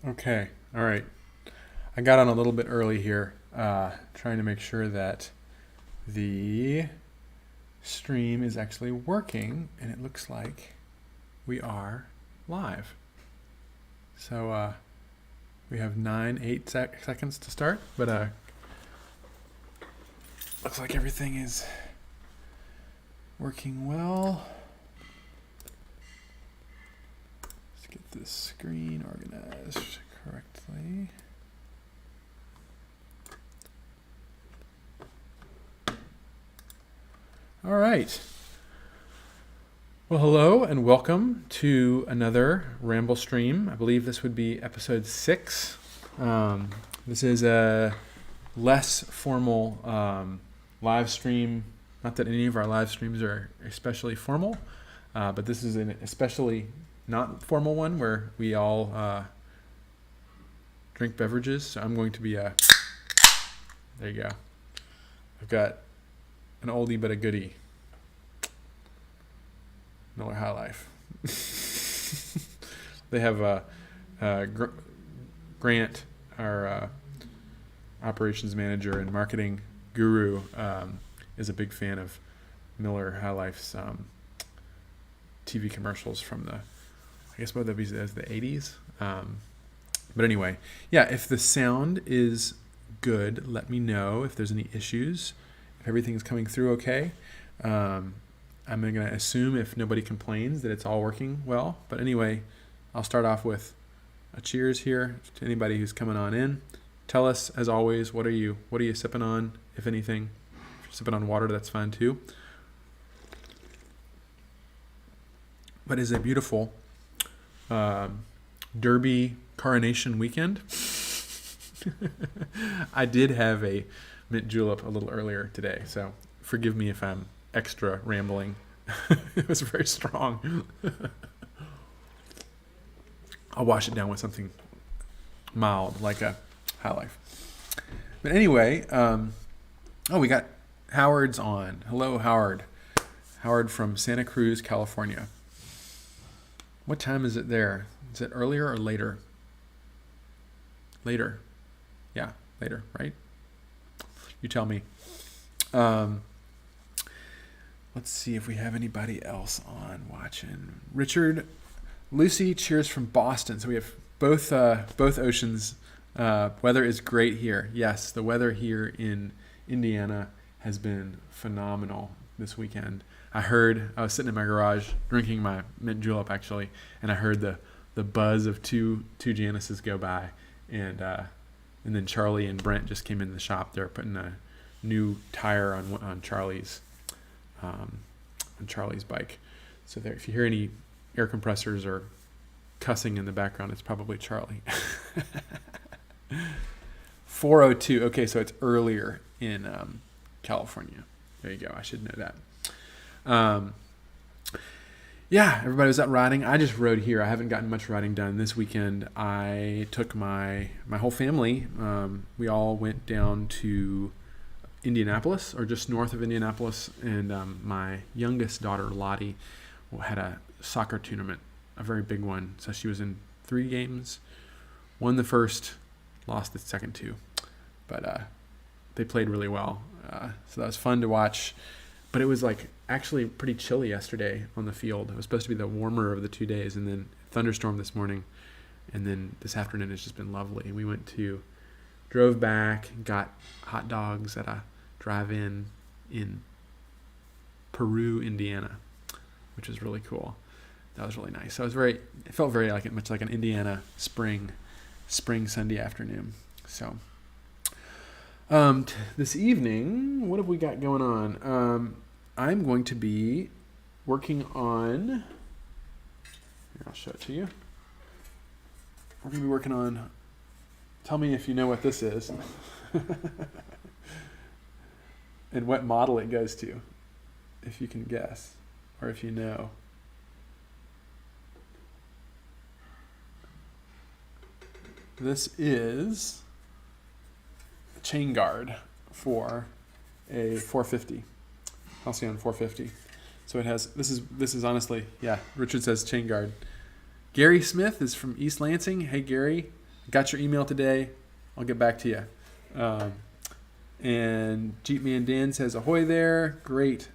Okay, all right. I got on a little bit early here, trying to make sure that the stream is actually working, and it looks like we are live. So we have 8 seconds to start, but looks like everything is working well. Let's get this screen organized correctly. All right. Well, hello and welcome to another Ramblestream. I believe this would be episode 6. This is a less formal live stream. Not that any of our live streams are especially formal, but this is an especially not formal one where we all drink beverages. So I'm going to be there you go. I've got an oldie but a goodie. Miller High Life. They have Grant, our operations manager and marketing guru, is a big fan of Miller High Life's TV commercials from the, I guess what that be as the 80s. But anyway, yeah, if the sound is good, let me know if there's any issues. If everything's coming through okay. I'm going to assume if nobody complains that it's all working well. But anyway, I'll start off with a cheers here to anybody who's coming on in. Tell us, as always, what are you sipping on, if anything? If you're sipping on water, that's fine too. But it's a beautiful Derby coronation weekend. I did have a mint julep a little earlier today, so forgive me if I'm extra rambling. It was very strong. I'll wash it down with something mild, like a High Life. But anyway, we got Howard's on. Hello, Howard. Howard from Santa Cruz, California. What time is it there? Is it earlier or later? Later. Yeah, later, right? You tell me. Let's see if we have anybody else on watching. Richard, Lucy, cheers from Boston. So we have both oceans. Weather is great here. Yes, the weather here in Indiana has been phenomenal this weekend. I was sitting in my garage drinking my mint julep actually, and I heard the buzz of two Januses go by, and then Charlie and Brent just came in the shop. They're putting a new tire on Charlie's bike. So there, if you hear any air compressors or cussing in the background, it's probably Charlie. 4:02. Okay, so it's earlier in California. There you go. I should know that. Yeah, everybody was out riding. I just rode here. I haven't gotten much riding done this weekend. I took my whole family. We all went down to Indianapolis, or just north of Indianapolis, and my youngest daughter, Lottie, had a soccer tournament, a very big one. So she was in 3 games, won the first, lost the second 2, but they played really well. So that was fun to watch. But it was actually pretty chilly yesterday on the field. It was supposed to be the warmer of the 2 days, and then thunderstorm this morning, and then this afternoon has just been lovely. We drove back, got hot dogs at a drive-in in Peru, Indiana, which was really cool. That was really nice. So it felt very much like an Indiana spring Sunday afternoon. So this evening, what have we got going on? I'm going to be working on, here, I'll show it to you. We're going to be working on, tell me if you know what this is. And what model it goes to, if you can guess, or if you know. This is a chain guard for a 450, Halcyon 450. So it has, this is honestly, yeah, Richard says chain guard. Gary Smith is from East Lansing. Hey, Gary. got your email today. I'll get back to you. And Jeepman Dan says, ahoy there. Great.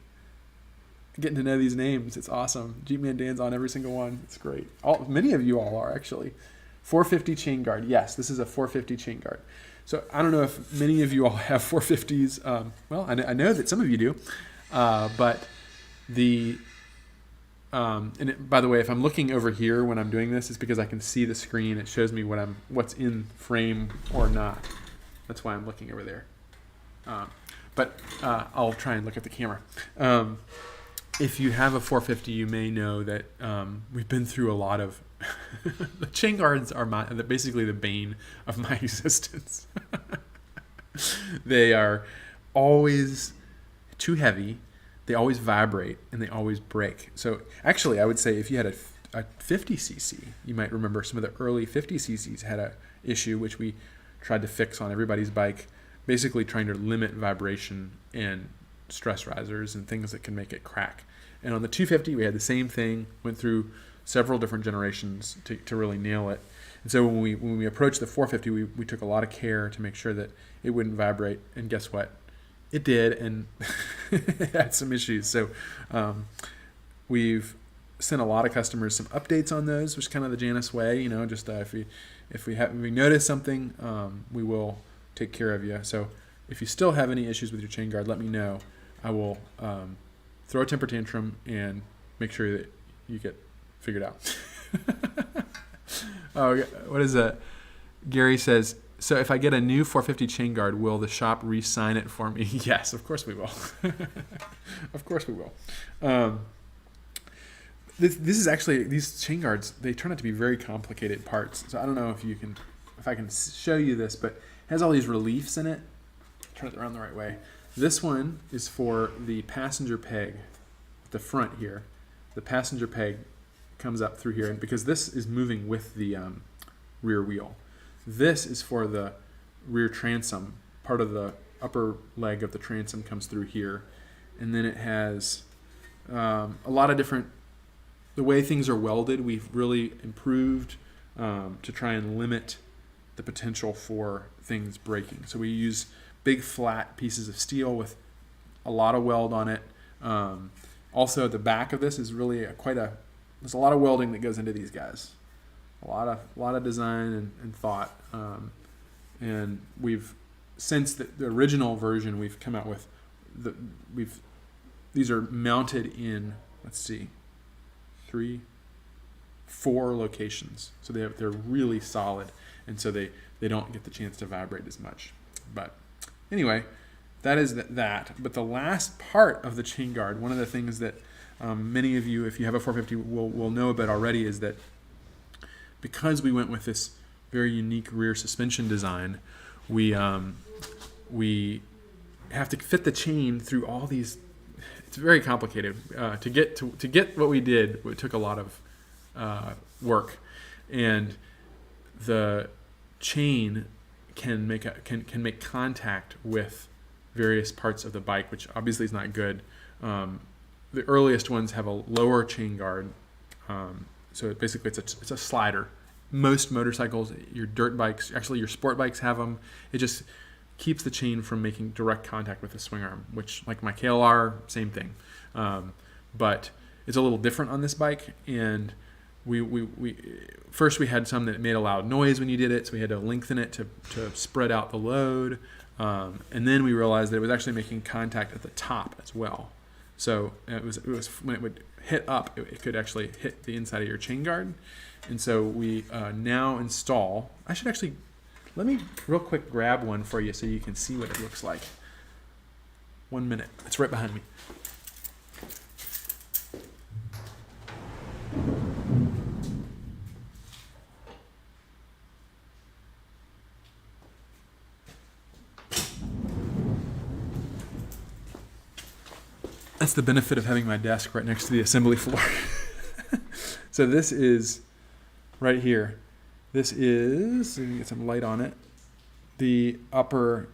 Getting to know these names. It's awesome. Jeepman Dan's on every single one. It's great. Many of you all are, actually. 450 chain guard. Yes, this is a 450 chain guard. So I don't know if many of you all have 450s. Well, I know that some of you do. But by the way, if I'm looking over here when I'm doing this, it's because I can see the screen. It shows me what's in frame or not. That's why I'm looking over there. But I'll try and look at the camera. If you have a 450, you may know that we've been through a lot of... the chain guards are basically the bane of my existence. They are always too heavy. They always vibrate, and they always break. So actually, I would say if you had a 50cc, you might remember some of the early 50cc's had a issue, which we tried to fix on everybody's bike, basically trying to limit vibration and stress risers and things that can make it crack. And on the 250, we had the same thing, went through several different generations to really nail it. And so when we approached the 450, we took a lot of care to make sure that it wouldn't vibrate. And guess what? It did, and it had some issues. So we've sent a lot of customers some updates on those, which is kind of the Janus way. Just if we notice something, we will take care of you. So if you still have any issues with your chain guard, let me know. I will throw a temper tantrum and make sure that you get figured out. Oh, what is that? Gary says, so if I get a new 450 chain guard, will the shop re-sign it for me? Yes, of course we will. Of course we will. This is actually, these chain guards, they turn out to be very complicated parts. So I don't know if I can show you this, but it has all these reliefs in it. Turn it around the right way. This one is for the passenger peg at the front here. The passenger peg comes up through here, and because this is moving with the rear wheel. This is for the rear transom. Part of the upper leg of the transom comes through here. And then it has a lot of different, the way things are welded, we've really improved to try and limit the potential for things breaking. So we use big flat pieces of steel with a lot of weld on it. Also at the back of this is really there's a lot of welding that goes into these guys. A lot of design and thought. And we've, since the original version, we've come out with these are mounted in, let's see, 4 locations. So they're really solid, and so they don't get the chance to vibrate as much. But anyway, that is that. But the last part of the chain guard, one of the things that many of you, if you have a 450, will know about already, is that because we went with this very unique rear suspension design, we have to fit the chain through all these. It's very complicated to get what we did. It took a lot of work, and the chain can make contact with various parts of the bike, which obviously is not good. The earliest ones have a lower chain guard, so basically it's a slider. Most motorcycles, your dirt bikes, actually your sport bikes have them. It just keeps the chain from making direct contact with the swing arm, which, like my KLR, same thing. But it's a little different on this bike, and we first we had some that made a loud noise when you did it, so we had to lengthen it to spread out the load, and then we realized that it was actually making contact at the top as well. So it was when it would hit up, it could actually hit the inside of your chain guard. And so we now install, I should actually, let me real quick grab one for you so you can see what it looks like. 1 minute, it's right behind me. That's the benefit of having my desk right next to the assembly floor. So this is right here. This is, let me get some light on it, the upper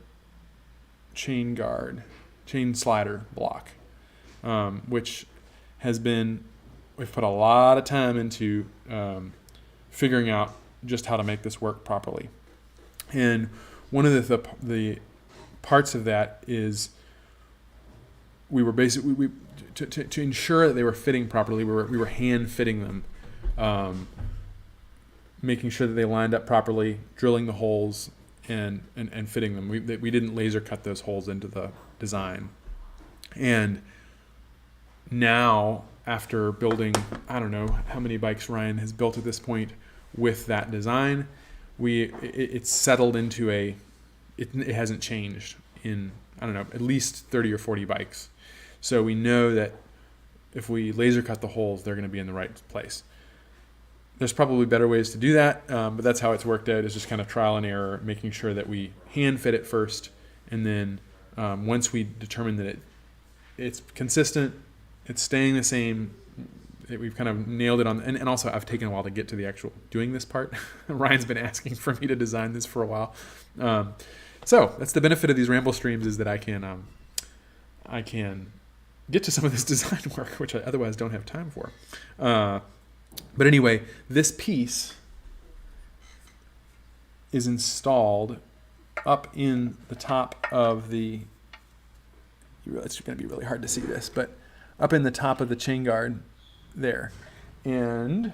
chain slider block, which has been, we've put a lot of time into figuring out just how to make this work properly. And one of the parts of that is we were basically to ensure that they were fitting properly. We were hand fitting them, making sure that they lined up properly, drilling the holes and fitting them. We didn't laser cut those holes into the design. And now, after building, I don't know how many bikes Ryan has built at this point with that design, it's settled into it hasn't changed in, I don't know, at least 30 or 40 bikes. So we know that if we laser cut the holes, they're going to be in the right place. There's probably better ways to do that, but that's how it's worked out, is just kind of trial and error, making sure that we hand fit it first, and then once we determine that it's consistent, it's staying the same, we've kind of nailed it on, and also I've taken a while to get to the actual doing this part. Ryan's been asking for me to design this for a while. So that's the benefit of these ramble streams, is that I can get to some of this design work, which I otherwise don't have time for. But anyway, this piece is installed up in the top of the, it's going to be really hard to see this, but up in the top of the chain guard there. And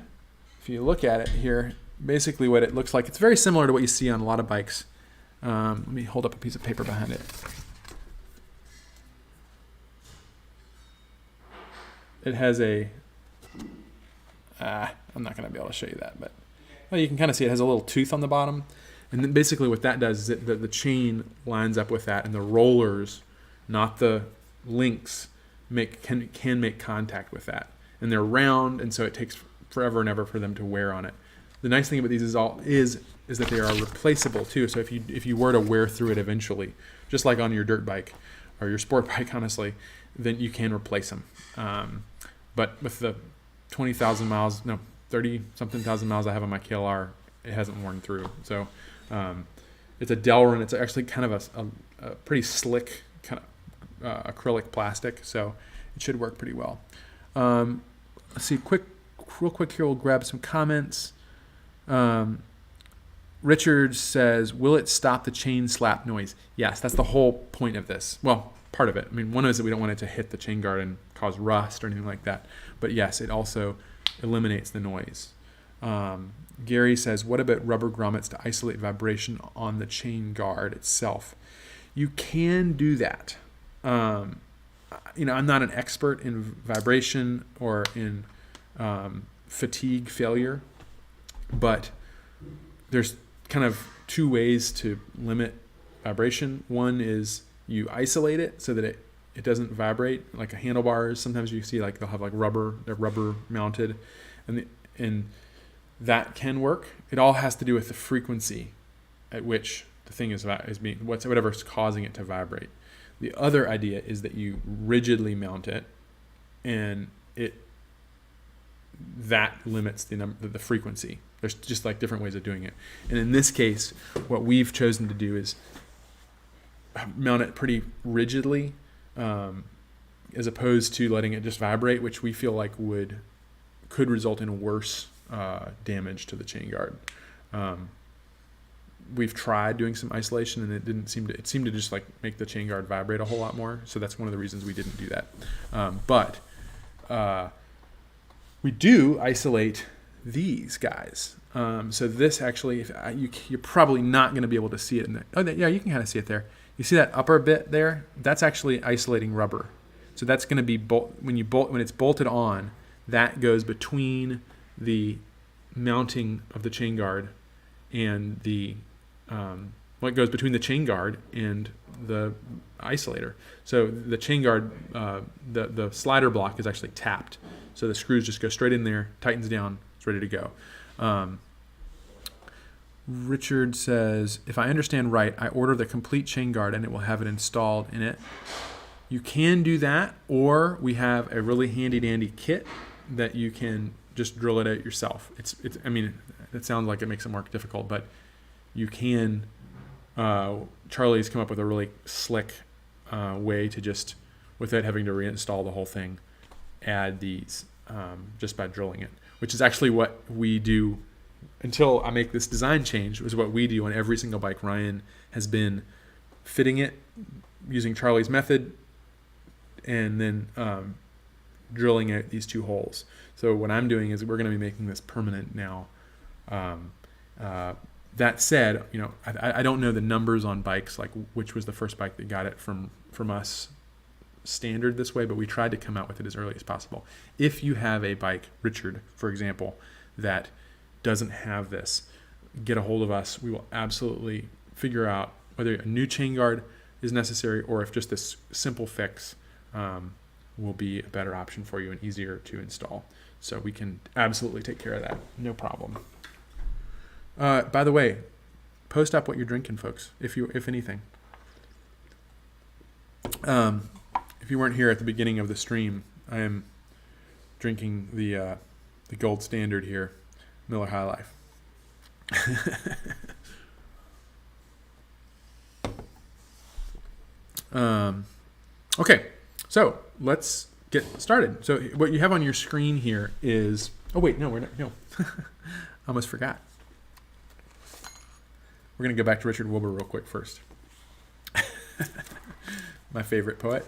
if you look at it here, basically what it looks like, it's very similar to what you see on a lot of bikes. Let me hold up a piece of paper behind it. It has I'm not going to be able to show you that, but well, you can kind of see it has a little tooth on the bottom. And then basically what that does is the chain lines up with that, and the rollers, not the links, can make contact with that. And they're round, and so it takes forever and ever for them to wear on it. The nice thing about these is that they are replaceable too. So if you were to wear through it eventually, just like on your dirt bike or your sport bike, honestly, then you can replace them. But with the 30-something thousand miles I have on my KLR, it hasn't worn through. So it's a Delrin. It's actually kind of a pretty slick kind of acrylic plastic, so it should work pretty well. Let's see, real quick here, we'll grab some comments. Richard says, will it stop the chain slap noise? Yes, that's the whole point of this. Well, part of it. I mean, one is that we don't want it to hit the chain guard and cause rust or anything like that. But yes, it also eliminates the noise. Gary says, what about rubber grommets to isolate vibration on the chain guard itself? You can do that. I'm not an expert in vibration or in fatigue failure, but there's kind of two ways to limit vibration. One is you isolate it so that it doesn't vibrate, like a handlebars. Sometimes you see like they'll have like they're rubber mounted, and that can work. It all has to do with the frequency at which the thing is being, whatever's causing it to vibrate. The other idea is that you rigidly mount it, and that limits the frequency. There's just like different ways of doing it. And in this case, what we've chosen to do is mount it pretty rigidly, as opposed to letting it just vibrate, which we feel like could result in worse damage to the chain guard. We've tried doing some isolation, and it seemed to just like make the chain guard vibrate a whole lot more. So that's one of the reasons we didn't do that. But we do isolate these guys. So this actually, you're probably not going to be able to see it. You can kind of see it there. You see that upper bit there? That's actually isolating rubber. So that's going to be when it's bolted on, that goes between the mounting of the chain guard and it goes between the chain guard and the isolator. So the chain guard, the slider block is actually tapped. So the screws just go straight in there, tightens down, it's ready to go. Richard says, if I understand right, I order the complete chain guard and it will have it installed in it. You can do that, or we have a really handy dandy kit that you can just drill it out yourself. It sounds like it makes it more difficult, but you can. Charlie's come up with a really slick way to just, without having to reinstall the whole thing, add these just by drilling it, which is actually what we do until I make this design change, is what we do on every single bike. Ryan has been fitting it using Charlie's method, and then drilling out these 2 holes. So what I'm doing is we're going to be making this permanent now. That said, I don't know the numbers on bikes, like which was the first bike that got it from us standard this way, but we tried to come out with it as early as possible. If you have a bike, Richard, for example, that doesn't have this, get a hold of us. We will absolutely figure out whether a new chain guard is necessary or if just this simple fix will be a better option for you and easier to install. So we can absolutely take care of that. No problem. By the way, post up what you're drinking, folks, if anything. If you weren't here at the beginning of the stream, I am drinking the gold standard here, Miller High Life. Okay, so let's get started. So what you have on your screen here is, oh wait, no, we're not, no, I almost forgot. We're going to go back to Richard Wilbur real quick first. My favorite poet.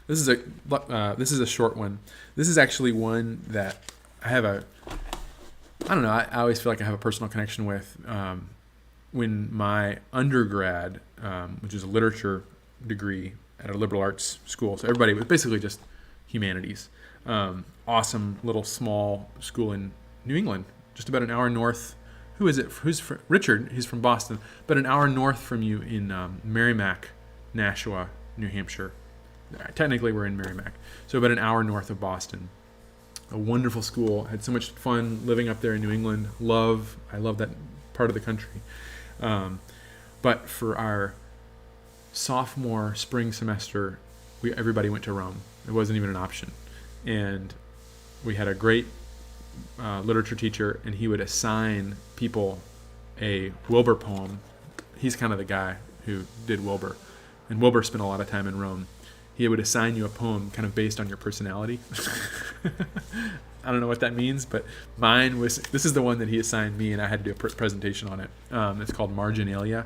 This is a short one. This is actually one that I have I always feel like I have a personal connection with. When my undergrad, which is a literature degree at a liberal arts school, so everybody was basically just humanities. Awesome little small school in New England, just about an hour north. Who is it? Richard? He's from Boston, but an hour north from you in Merrimack, Nashua, New Hampshire. Technically, we're in Merrimack, so about an hour north of Boston. A wonderful school. Had so much fun living up there in New England. I love that part of the country. But for our sophomore spring semester, everybody went to Rome. It wasn't even an option, and we had a great literature teacher, and he would assign people a Wilbur poem. He's kind of the guy who did Wilbur, and Wilbur spent a lot of time in Rome. He would assign you a poem kind of based on your personality. I don't know what that means, but this is the one that he assigned me, and I had to do a presentation on it. It's called Marginalia,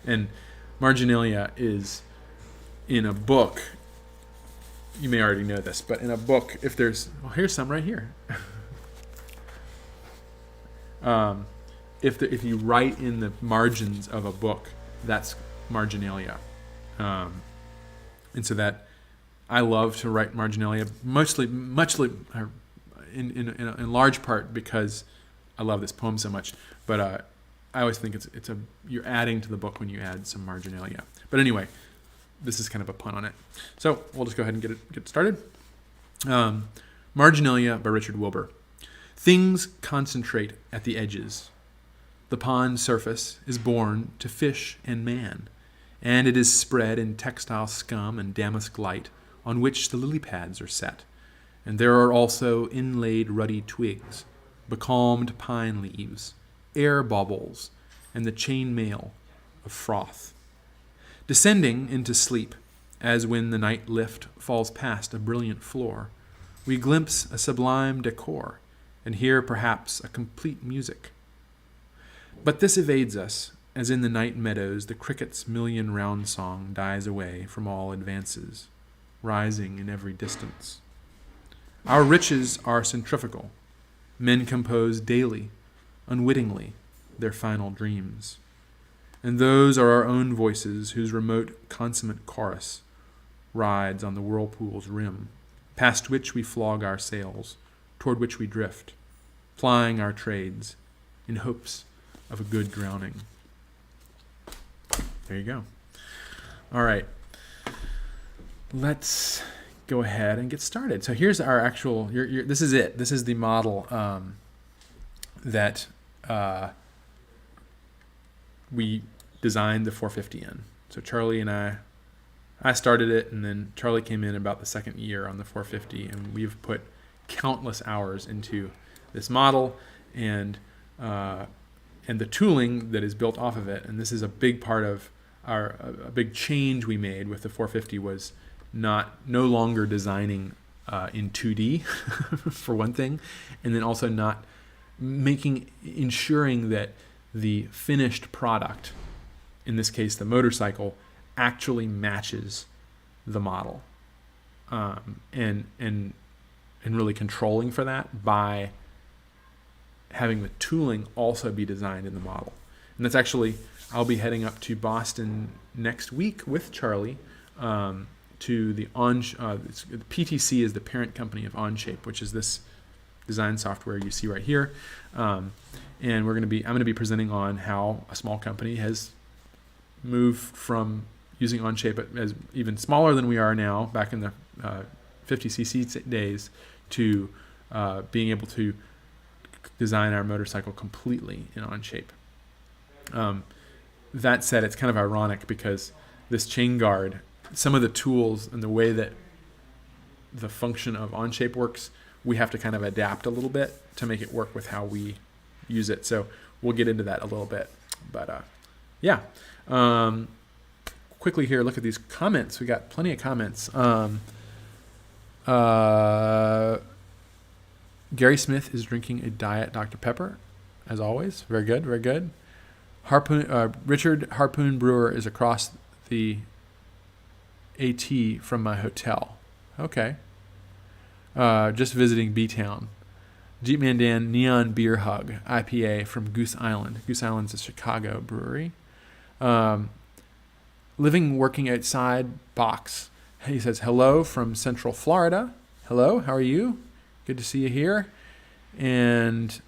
and Marginalia is in a book. You may already know this, but in a book, here's some right here. If you write in the margins of a book, that's marginalia. And so that I love to write marginalia, much in large part because I love this poem so much. But I always think you're adding to the book when you add some marginalia. But anyway, this is kind of a pun on it. So we'll just go ahead and get started. Marginalia by Richard Wilbur. Things concentrate at the edges. The pond surface is born to fish and man, and it is spread in textile scum and damask light on which the lily pads are set, and there are also inlaid ruddy twigs, becalmed pine leaves, air baubles, and the chain mail of froth. Descending into sleep, as when the night lift falls past a brilliant floor, we glimpse a sublime decor, and hear perhaps a complete music. But this evades us, as in the night meadows the cricket's million round song dies away from all advances, rising in every distance. Our riches are centrifugal. Men compose daily, unwittingly, their final dreams. And those are our own voices whose remote consummate chorus rides on the whirlpool's rim, past which we flog our sails, toward which we drift, plying our trades in hopes of a good drowning. There you go. All right. Let's go ahead and get started. So here's our actual, this is it. This is the model that we designed the 450 in. So Charlie and I started it, and then Charlie came in about the second year on the 450, and we've put countless hours into this model and the tooling that is built off of it. And this is a big part of a big change we made with the 450 was no longer designing in 2D for one thing, and then also not ensuring that the finished product, in this case the motorcycle, actually matches the model, and really controlling for that by having the tooling also be designed in the model. And that's actually, I'll be heading up to Boston next week with Charlie to the PTC is the parent company of Onshape, which is this design software you see right here. And I'm going to be presenting on how a small company has moved from using Onshape as even smaller than we are now, back in the 50cc days, to being able to design our motorcycle completely in Onshape. That said, it's kind of ironic because this chain guard, some of the tools and the way that the function of Onshape works, we have to kind of adapt a little bit to make it work with how we use it. So we'll get into that a little bit. But yeah. Quickly here, look at these comments. We got plenty of comments. Gary Smith is drinking a Diet Dr. Pepper, as always. Very good, very good. Richard Harpoon Brewer is across the AT from my hotel. Okay. Just visiting B-Town. Jeepman Dan, Neon Beer Hug, IPA from Goose Island. Goose Island's a Chicago brewery. Living, working outside, Box. He says, hello from Central Florida. Hello, how are you? Good to see you here. And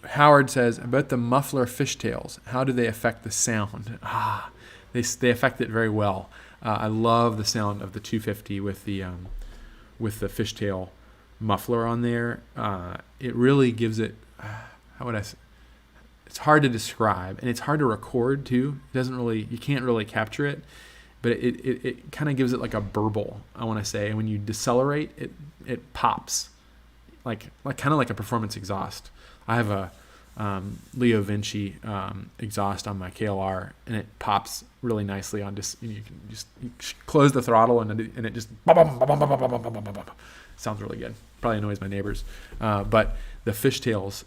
Howard says, about the muffler fishtails, how do they affect the sound? They affect it very well. I love the sound of the 250 with the fishtail muffler on there. It really gives it, how would I say? It's hard to describe, and it's hard to record too. You can't really capture it, but it kind of gives it like a burble, I want to say. And when you decelerate, it pops, like kind of like a performance exhaust. I have a Leo Vinci exhaust on my KLR, and it pops really nicely on you close the throttle and it just sounds really good. Probably annoys my neighbors, but the fishtails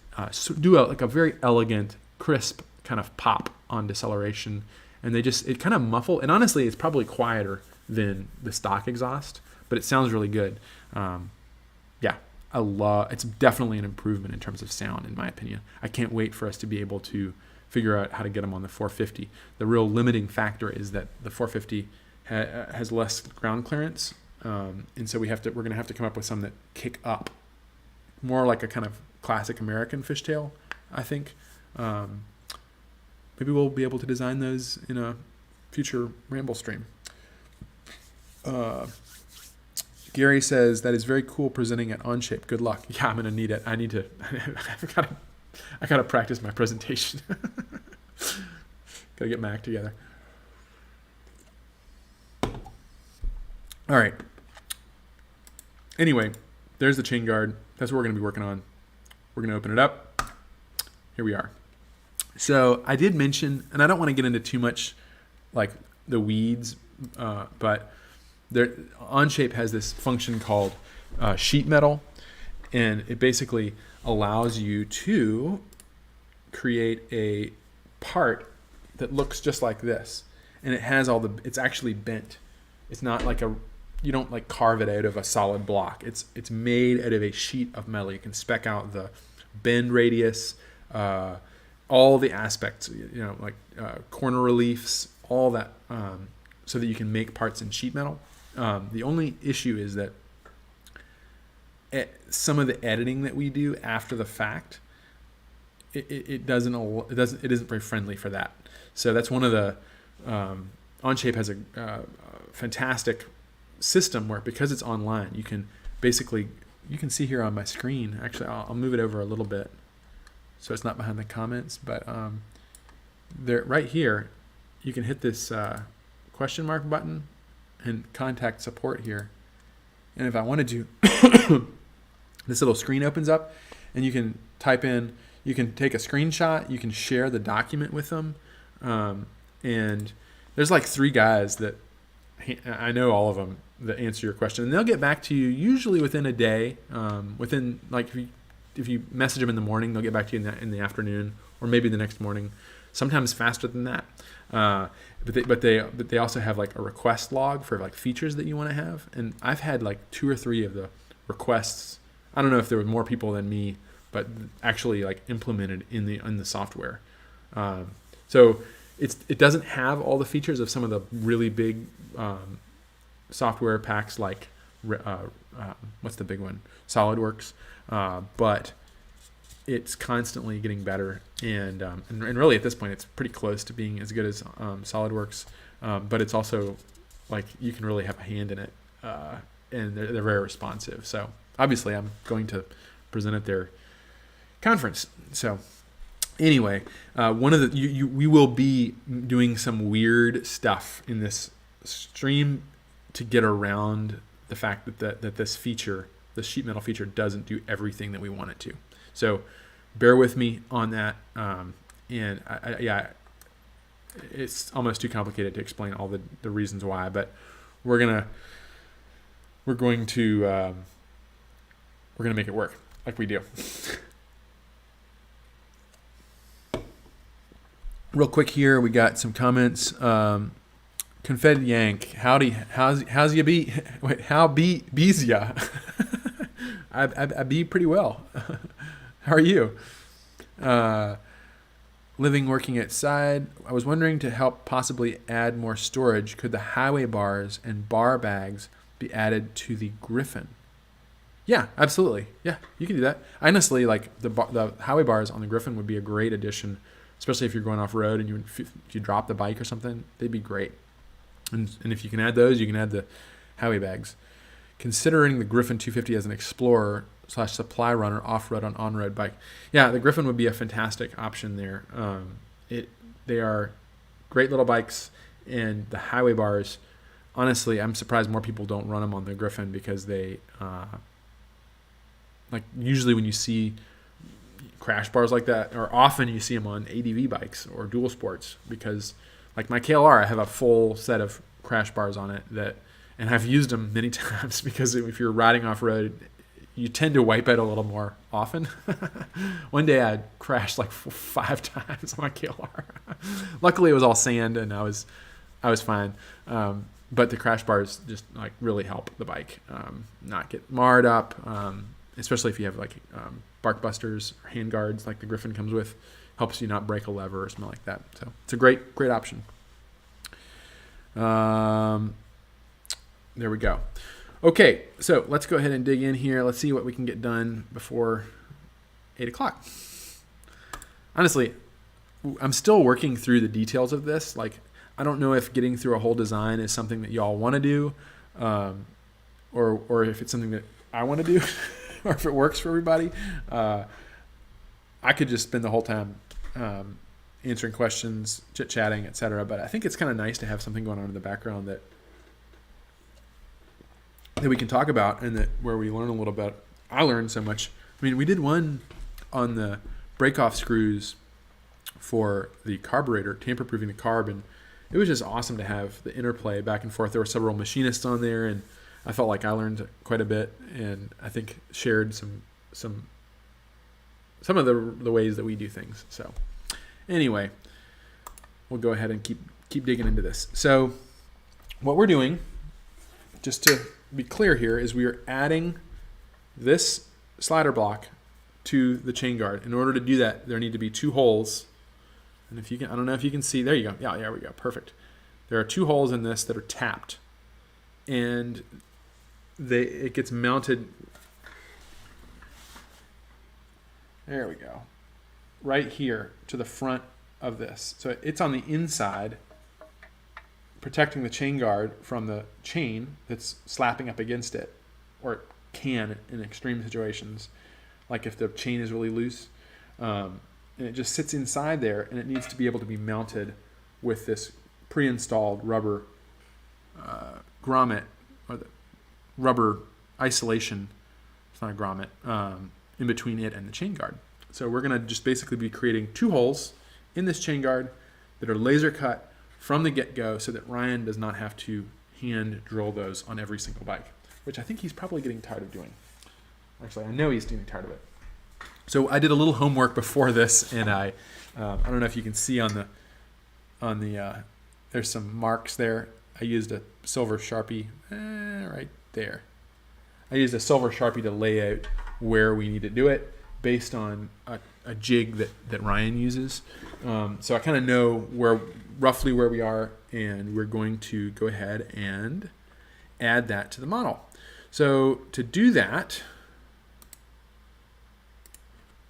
do a very elegant, crisp kind of pop on deceleration, and it kind of muffle. And honestly, it's probably quieter than the stock exhaust, but it sounds really good. It's definitely an improvement in terms of sound, in my opinion. I can't wait for us to be able to figure out how to get them on the 450. The real limiting factor is that the 450 has less ground clearance, and so we're going to have to come up with some that kick up, more like a kind of classic American fishtail, I think. Maybe we'll be able to design those in a future Ramblestream. Gary says, that is very cool presenting at Onshape. Good luck. Yeah, I'm going to need it. I got to practice my presentation. Got to get my act together. All right. Anyway, there's the chain guard. That's what we're going to be working on. We're going to open it up. Here we are. So I did mention, and I don't want to get into too much like the weeds, but Onshape has this function called sheet metal, and it basically allows you to create a part that looks just like this, and it has it's actually bent. It's not like you don't like carve it out of a solid block. It's made out of a sheet of metal. You can spec out the bend radius, all the aspects, like corner reliefs, all that, so that you can make parts in sheet metal. The only issue is that some of the editing that we do after the fact, it isn't very friendly for that. So that's one of the Onshape has a fantastic system where, because it's online, you can see here on my screen. Actually, I'll move it over a little bit so it's not behind the comments. But there, right here, you can hit this question mark button and contact support here. And if I wanted to, this little screen opens up, and you can type in. You can take a screenshot. You can share the document with them. And there's like 3 guys that I know, all of them, that answer your question, and they'll get back to you usually within a day. Within, like, if you if you message them in the morning, they'll get back to you in the afternoon or maybe the next morning. Sometimes faster than that. But they also have like a request log for like features that you want to have. And I've had like 2 or 3 of the requests. I don't know if there were more people than me, but actually like implemented in the software. So it doesn't have all the features of some of the really big software packs like what's the big one? SolidWorks. But it's constantly getting better, and really at this point it's pretty close to being as good as SolidWorks, but it's also like you can really have a hand in it, and they're very responsive. So obviously I'm going to present at their conference. So anyway, one of the we will be doing some weird stuff in this stream to get around the fact that this feature, the sheet metal feature, doesn't do everything that we want it to. So bear with me on that. And it's almost too complicated to explain all the reasons why, but we're going to make it work like we do. Real quick here, we got some comments. Confetti Yank, howdy, how's ya be? Wait, how be's ya? I be pretty well. How are you? Living, working outside. I was wondering, to help possibly add more storage, could the highway bars and bar bags be added to the Griffin? Yeah, absolutely. Yeah, you can do that. Honestly, like the highway bars on the Griffin would be a great addition, especially if you're going off road and if you drop the bike or something, they'd be great. And if you can add those, you can add the highway bags. Considering the Griffin 250 as an explorer / supply runner, off-road on-road bike. Yeah, the Griffin would be a fantastic option there. They are great little bikes, and the highway bars, honestly, I'm surprised more people don't run them on the Griffin, because they, like usually when you see crash bars like that, or often you see them on ADV bikes or dual sports, because like my KLR, I have a full set of crash bars on it and I've used them many times, because if you're riding off-road, you tend to wipe it a little more often. One day I crashed like 5 times on my KLR. Luckily it was all sand and I was fine. But the crash bars just like really help the bike not get marred up, especially if you have like bark busters or hand guards like the Griffin comes with. Helps you not break a lever or something like that. So it's a great option. There we go. Okay, so let's go ahead and dig in here. Let's see what we can get done before 8 o'clock. Honestly, I'm still working through the details of this. Like, I don't know if getting through a whole design is something that y'all want to do, or if it's something that I want to do, or if it works for everybody. I could just spend the whole time answering questions, chit-chatting, etc. But I think it's kind of nice to have something going on in the background that we can talk about, and that where we learn a little bit. I learned so much. I mean, we did one on the break-off screws for the carburetor, tamper-proofing the carb, and it was just awesome to have the interplay back and forth. There were several machinists on there, and I felt like I learned quite a bit, and I think shared some of the ways that we do things. So anyway, we'll go ahead and keep digging into this. So what we're doing, just to be clear here, is we are adding this slider block to the chain guard. In order to do that, there need to be 2 holes. And if you can, I don't know if you can see, there you go. Yeah, there we go. Perfect. There are 2 holes in this that are tapped, and it gets mounted. There we go. Right here to the front of this. So it's on the inside, protecting the chain guard from the chain that's slapping up against it, or it can in extreme situations, like if the chain is really loose. And it just sits inside there, and it needs to be able to be mounted with this pre-installed rubber grommet, or the rubber isolation. It's not a grommet. In between it and the chain guard. So we're going to just basically be creating 2 holes in this chain guard that are laser cut from the get-go, so that Ryan does not have to hand drill those on every single bike, which I think he's probably getting tired of doing. Actually, I know he's getting tired of it. So I did a little homework before this, and I don't know if you can see on the there's some marks there. I used a silver Sharpie right there. I used a silver Sharpie to lay out where we need to do it based on a jig that Ryan uses. So I kind of know roughly where we are, and we're going to go ahead and add that to the model. So to do that,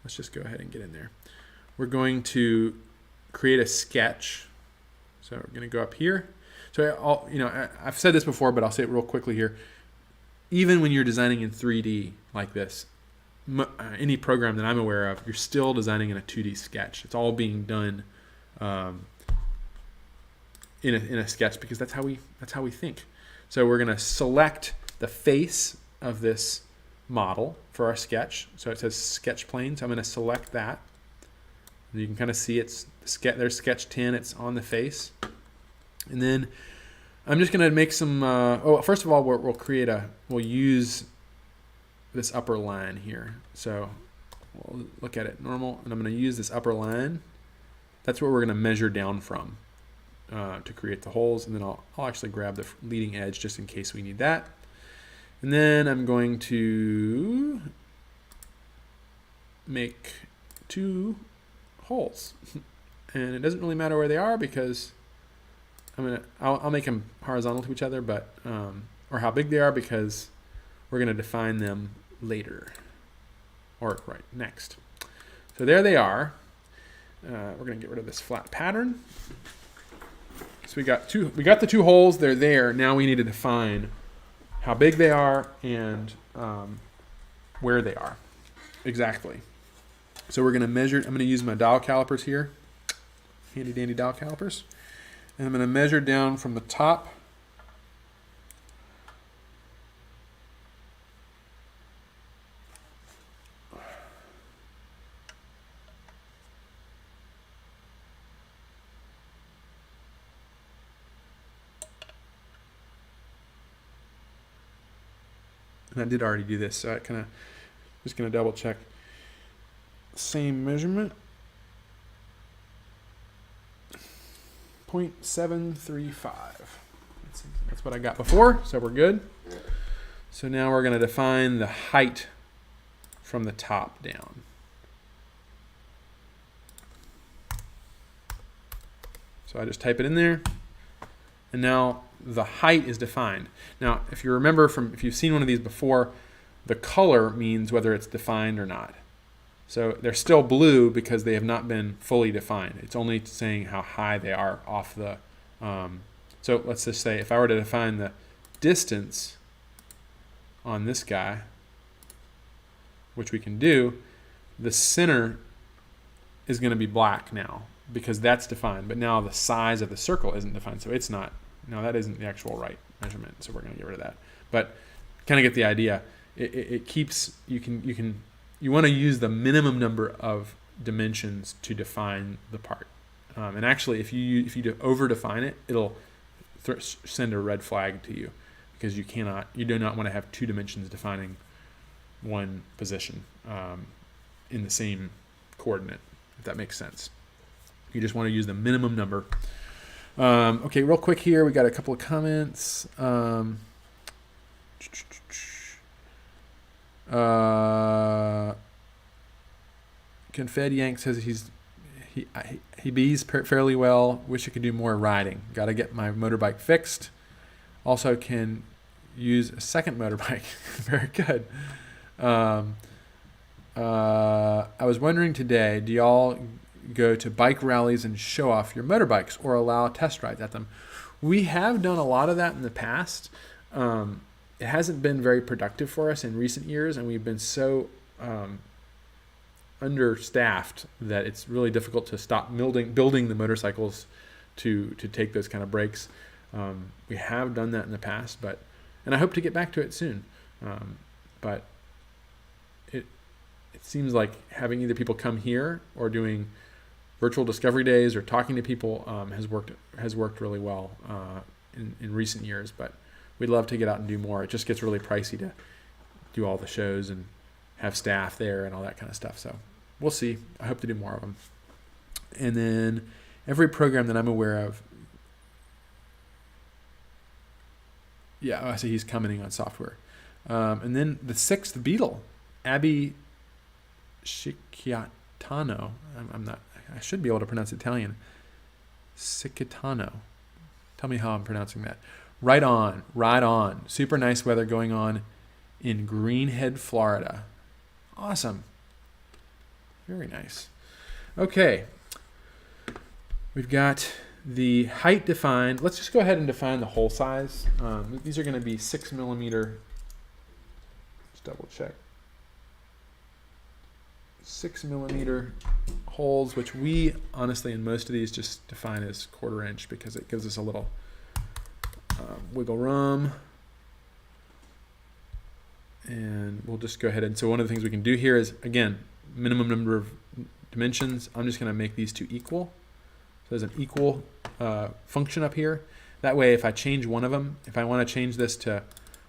let's just go ahead and get in there. We're going to create a sketch. So we're going to go up here. So I've said this before, but I'll say it real quickly here. Even when you're designing in 3D like this, any program that I'm aware of, you're still designing in a 2D sketch. It's all being done in a sketch because that's how we think. So we're going to select the face of this model for our sketch. So it says sketch plane. So I'm going to select that. And you can kind of see there's sketch 10. It's on the face. And then I'm just going to make some, first of all, we'll use this upper line here. So we'll look at it normal, and I'm going to use this upper line. That's what we're going to measure down from to create the holes. And then I'll actually grab the leading edge just in case we need that. And then I'm going to make 2 holes. And it doesn't really matter where they are because I'll make them horizontal to each other, but or how big they are, because we're going to define them later, or next. So there they are. We're going to get rid of this flat pattern. So we got the 2 holes. They're there. Now we need to define how big they are and where they are exactly. So we're going to measure. I'm going to use my dial calipers here, handy dandy dial calipers. And I'm going to measure down from the top and I did already do this, so I kind of just going to double check. Same measurement. 0.735. That's what I got before, so we're good. So now we're going to define the height from the top down. So I just type it in there, and now the height is defined. Now, if you remember if you've seen one of these before, the color means whether it's defined or not. So they're still blue because they have not been fully defined. It's only saying how high they are off the... so let's just say if I were to define the distance on this guy, which we can do, the center is going to be black now because that's defined. But now the size of the circle isn't defined, so it's not... Now that isn't the actual right measurement, so we're going to get rid of that. But kind of get the idea. It keeps... You want to use the minimum number of dimensions to define the part. And actually, if you over define it, it'll send a red flag to you because you do not want to have 2 dimensions defining one position in the same coordinate, if that makes sense. You just want to use the minimum number. Okay, real quick here, we got a couple of comments. Confed Yank says he bees fairly well. Wish I could do more riding. Got to get my motorbike fixed. Also can use a second motorbike. Very good. I was wondering today, do y'all go to bike rallies and show off your motorbikes or allow test rides at them? We have done a lot of that in the past. It hasn't been very productive for us in recent years, and we've been so understaffed that it's really difficult to stop building the motorcycles to take those kind of breaks. We have done that in the past, and I hope to get back to it soon. But it seems like having either people come here or doing virtual discovery days or talking to people has worked really well in recent years. But we'd love to get out and do more. It just gets really pricey to do all the shows and have staff there and all that kind of stuff. So we'll see. I hope to do more of them. And then every program that I'm aware of, yeah, I see he's commenting on software. And then the sixth Beatle, Abby Cicciatano. I should be able to pronounce Italian. Cicciatano. Tell me how I'm pronouncing that. Right on, right on. Super nice weather going on in Greenhead, Florida. Awesome. Very nice. Okay. We've got the height defined. Let's just go ahead and define the hole size. These are going to be 6 millimeter. Let's double check. 6 millimeter holes, which we honestly in most of these just define as 1/4 inch because it gives us a little wiggle room. And we'll just go ahead and, so one of the things we can do here is, again, minimum number of dimensions. I'm just going to make these two equal. So there's an equal function up here. That way, if I change one of them, if I want to change this to,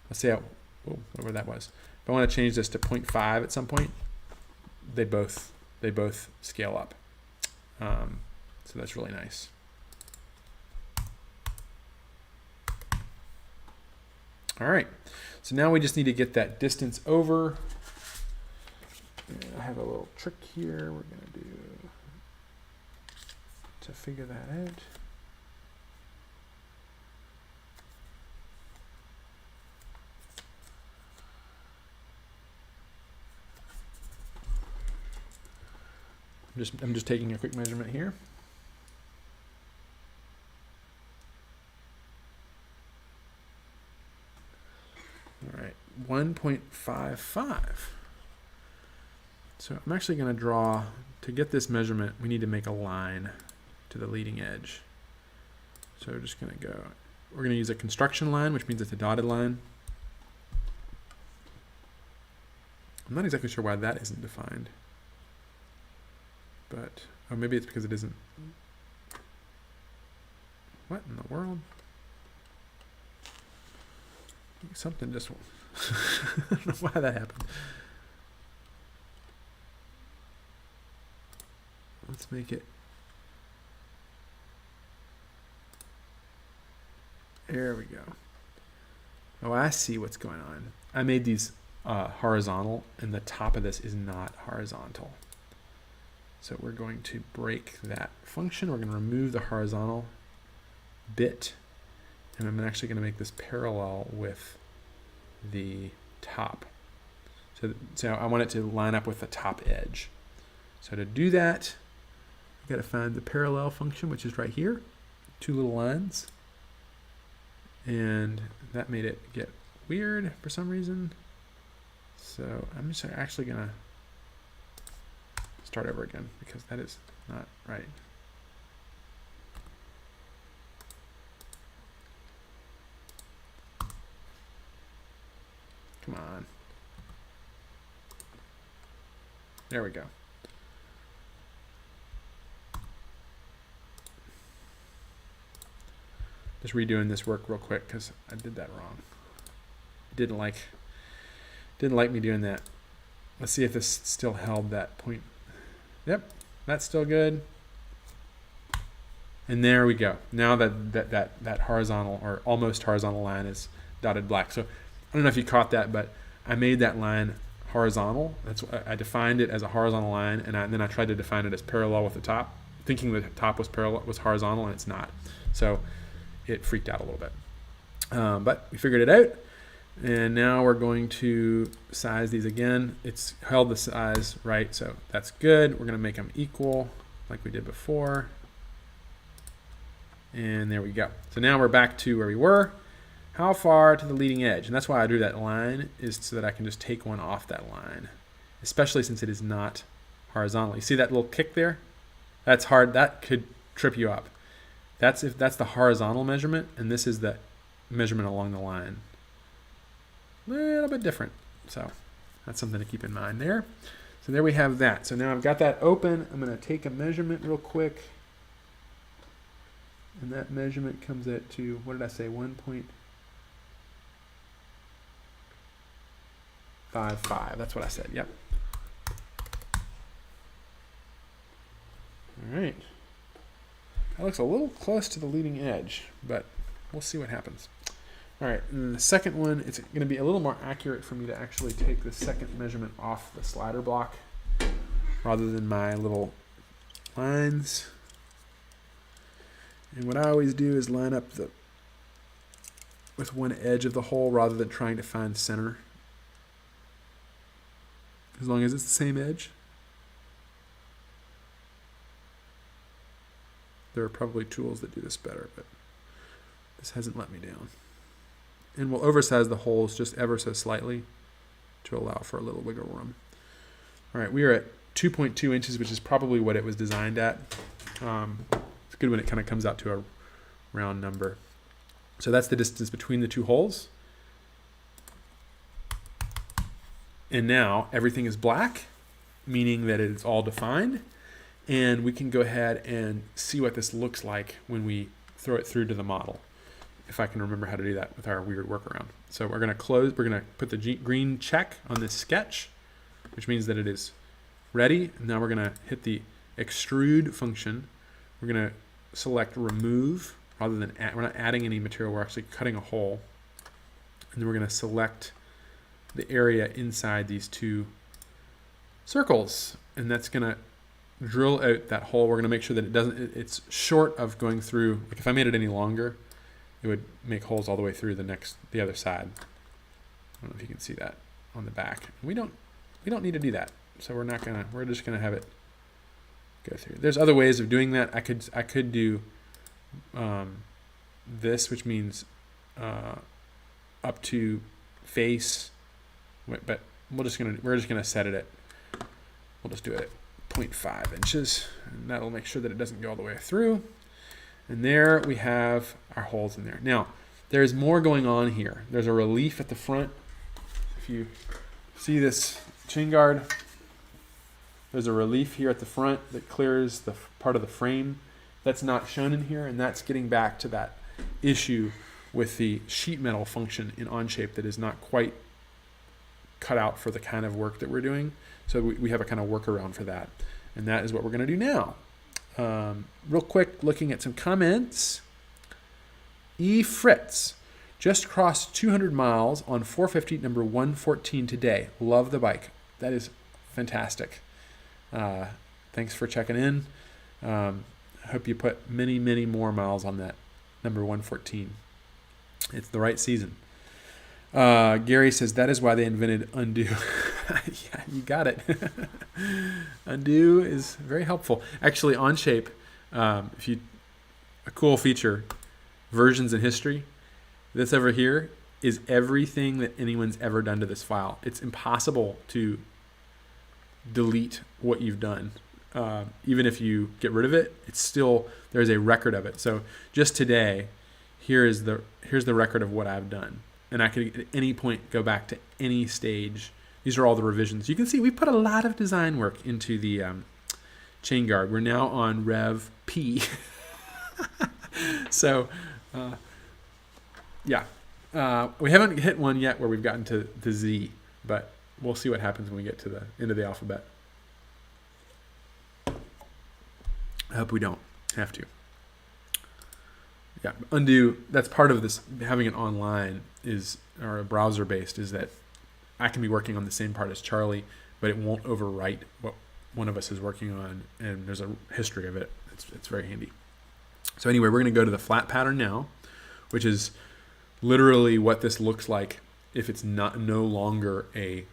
let's say, whatever that was. If I want to change this to 0.5 at some point, they both scale up. So that's really nice. All right. So now we just need to get that distance over. And I have a little trick here we're going to do to figure that out. I'm just taking a quick measurement here. All right, 1.55. So I'm actually going to draw, to get this measurement, we need to make a line to the leading edge. So we're just going to go, we're going to use a construction line, which means it's a dotted line. I'm not exactly sure why that isn't defined. But, or maybe it's because it isn't. What in the world? Something just, I don't know why that happened. Let's make it. There we go. Oh, I see what's going on. I made these horizontal, and the top of this is not horizontal. So we're going to break that function. We're going to remove the horizontal bit, and I'm actually going to make this parallel with the top. So I want it to line up with the top edge. So to do that, I've got to find the parallel function, which is right here, two little lines. And that made it get weird for some reason. So I'm just actually going to start over again because that is not right. Come on. There we go. Just redoing this work real quick because I did that wrong. Didn't like me doing that. Let's see if this still held that point. Yep, that's still good. And there we go. Now that horizontal or almost horizontal line is dotted black. So I don't know if you caught that, but I made that line horizontal. I defined it as a horizontal line, and then I tried to define it as parallel with the top, thinking the top was horizontal, and it's not. So it freaked out a little bit. But we figured it out. And now we're going to size these again. It's held the size right, so that's good. We're going to make them equal like we did before. And there we go. So now we're back to where we were. How far to the leading edge? And that's why I drew that line, is so that I can just take one off that line, especially since it is not horizontal. You see that little kick there? That's hard. That could trip you up. That's the horizontal measurement, and this is the measurement along the line. A little bit different. So that's something to keep in mind there. So there we have that. So now I've got that open. I'm going to take a measurement real quick. And that measurement comes at to, what did I say, 1.55. That's what I said. Yep. All right. That looks a little close to the leading edge, but we'll see what happens. All right, and the second one, it's going to be a little more accurate for me to actually take the second measurement off the slider block rather than my little lines. And what I always do is line up with one edge of the hole rather than trying to find center. As long as it's the same edge. There are probably tools that do this better, but this hasn't let me down. And we'll oversize the holes just ever so slightly to allow for a little wiggle room. All right, we are at 2.2 inches, which is probably what it was designed at. It's good when it kind of comes out to a round number. So that's the distance between the two holes. And now everything is black, meaning that it's all defined. And we can go ahead and see what this looks like when we throw it through to the model, if I can remember how to do that with our weird workaround. So we're going to put the green check on this sketch, which means that it is ready. And now we're going to hit the extrude function. We're going to select remove rather than add. We're not adding any material, we're actually cutting a hole. And then we're going to select the area inside these two circles. And that's going to drill out that hole. We're going to make sure that it's short of going through. Like if I made it any longer, it would make holes all the way through the other side. I don't know if you can see that on the back. We don't need to do that. So we're just gonna have it go through. There's other ways of doing that. I could do this, which means up to face, but we're just gonna set it at, we'll just do it at 0.5 inches, and that'll make sure that it doesn't go all the way through. And there we have our holes in there. Now, there's more going on here. There's a relief at the front. If you see this chain guard, there's a relief here at the front that clears the part of the frame. That's not shown in here, and that's getting back to that issue with the sheet metal function in Onshape that is not quite cut out for the kind of work that we're doing. So we have a kind of workaround for that. And that is what we're going to do now. Real quick, looking at some comments. E. Fritz just crossed 200 miles on 450 number 114 today. Love the bike. That is fantastic. Thanks for checking in. I hope you put many, many more miles on that number 114. It's the right season. Gary says that is why they invented undo. Yeah, you got it. Undo is very helpful. Actually, Onshape, a cool feature, versions in history. This over here is everything that anyone's ever done to this file. It's impossible to delete what you've done. Even if you get rid of it, it's still, there's a record of it. So just today, here's the record of what I've done. And I could at any point go back to any stage. These are all the revisions. You can see we put a lot of design work into the chain guard. We're now on Rev P. So, yeah. We haven't hit one yet where we've gotten to the Z, but we'll see what happens when we get to the end of the alphabet. I hope we don't have to. Yeah, undo, that's part of this, having it online is, or browser based, is that I can be working on the same part as Charlie, but it won't overwrite what one of us is working on, and there's a history of it. It's very handy. So anyway, we're going to go to the flat pattern now, which is literally what this looks like if it's no longer a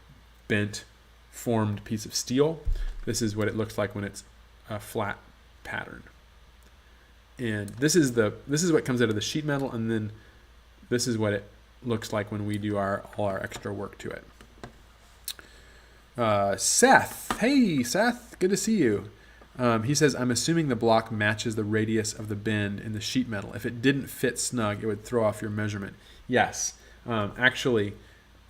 bent, formed piece of steel. This is what it looks like when it's a flat pattern. And this is what comes out of the sheet metal, and then this is what it looks like when we do all our extra work to it. Seth, hey Seth, good to see you. He says, I'm assuming the block matches the radius of the bend in the sheet metal. If it didn't fit snug, it would throw off your measurement. Yes, actually,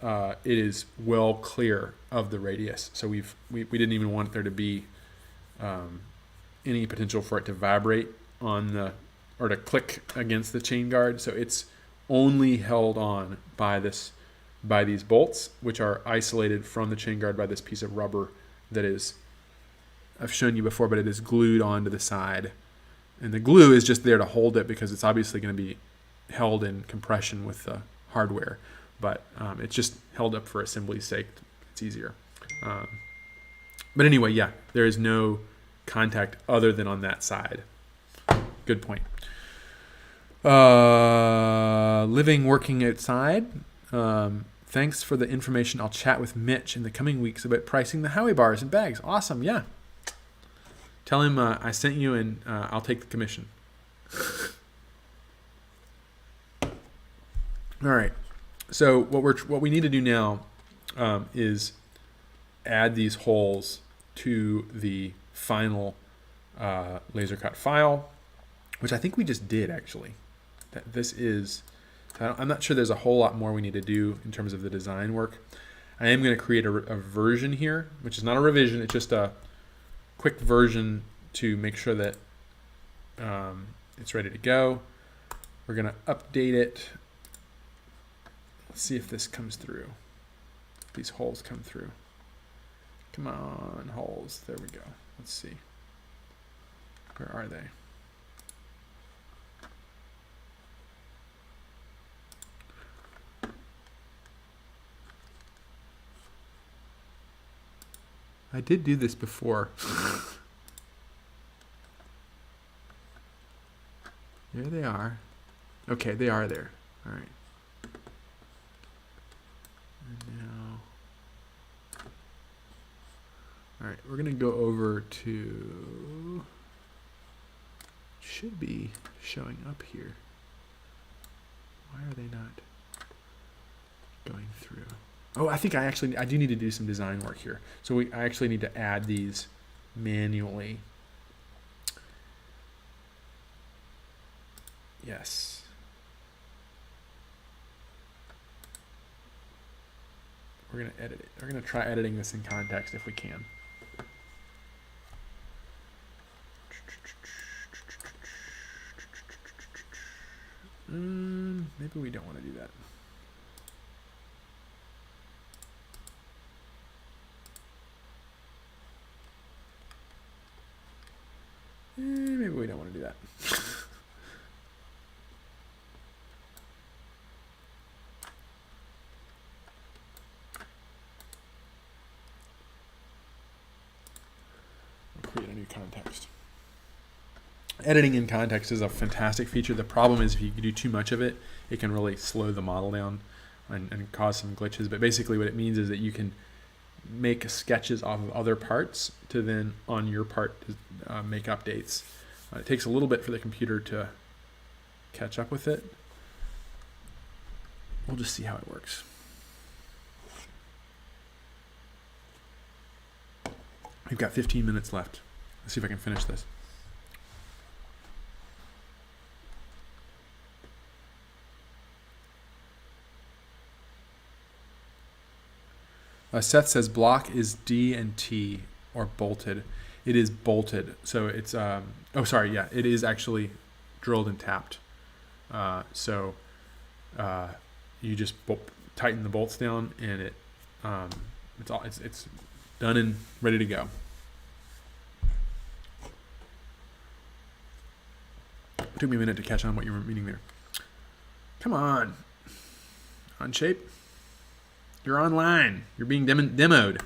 it is well clear of the radius. So we didn't even want there to be any potential for it to vibrate or to click against the chain guard. So it's only held on by these bolts, which are isolated from the chain guard by this piece of rubber that is I've shown you before, but it is glued onto the side. And the glue is just there to hold it because it's obviously going to be held in compression with the hardware. But it's just held up for assembly's sake. It's easier. But anyway, yeah, there is no contact other than on that side. Good point. Living, working outside. Thanks for the information. I'll chat with Mitch in the coming weeks about pricing the Howie bars and bags. Awesome, yeah. Tell him I sent you and I'll take the commission. All right. So what we need to do now is add these holes to the final laser cut file, which I think we just did actually. I'm not sure there's a whole lot more we need to do in terms of the design work. I am going to create a version here, which is not a revision. It's just a quick version to make sure that it's ready to go. We're going to update it. Let's see if this comes through. If these holes come through. Come on, holes. There we go. Let's see. Where are they? I did do this before. There they are. Okay, they are there. All right. And now, all right, we're gonna go over to. Should be showing up here. Why are they not going through? Oh, I think I do need to do some design work here. So I actually need to add these manually. Yes. We're going to edit it. We're going to try editing this in context if we can. Maybe we don't want to do that. Maybe we don't want to do that. I'll create a new context. Editing in context is a fantastic feature. The problem is if you do too much of it, it can really slow the model down and cause some glitches. But basically what it means is that you can make sketches off of other parts to then on your part make updates. It takes a little bit for the computer to catch up with it. We'll just see how it works. We've got 15 minutes left. Let's see if I can finish this. Seth says block is D and T or bolted. It is bolted. So it's, it is actually drilled and tapped. So you just tighten the bolts down and it's done and ready to go. It took me a minute to catch on what you were meaning there. Come on. On shape. You're online. You're being demoed.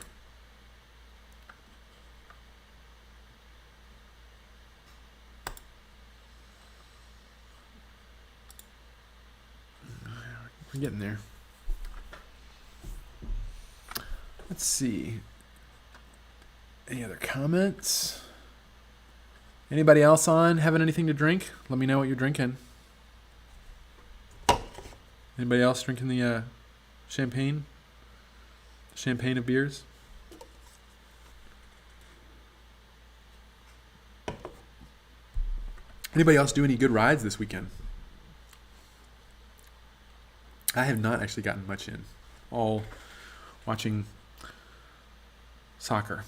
We're getting there. Let's see. Any other comments? Anybody else on having anything to drink? Let me know what you're drinking. Anybody else drinking the champagne? Champagne of beers? Anybody else do any good rides this weekend? I have not actually gotten much in. All watching soccer.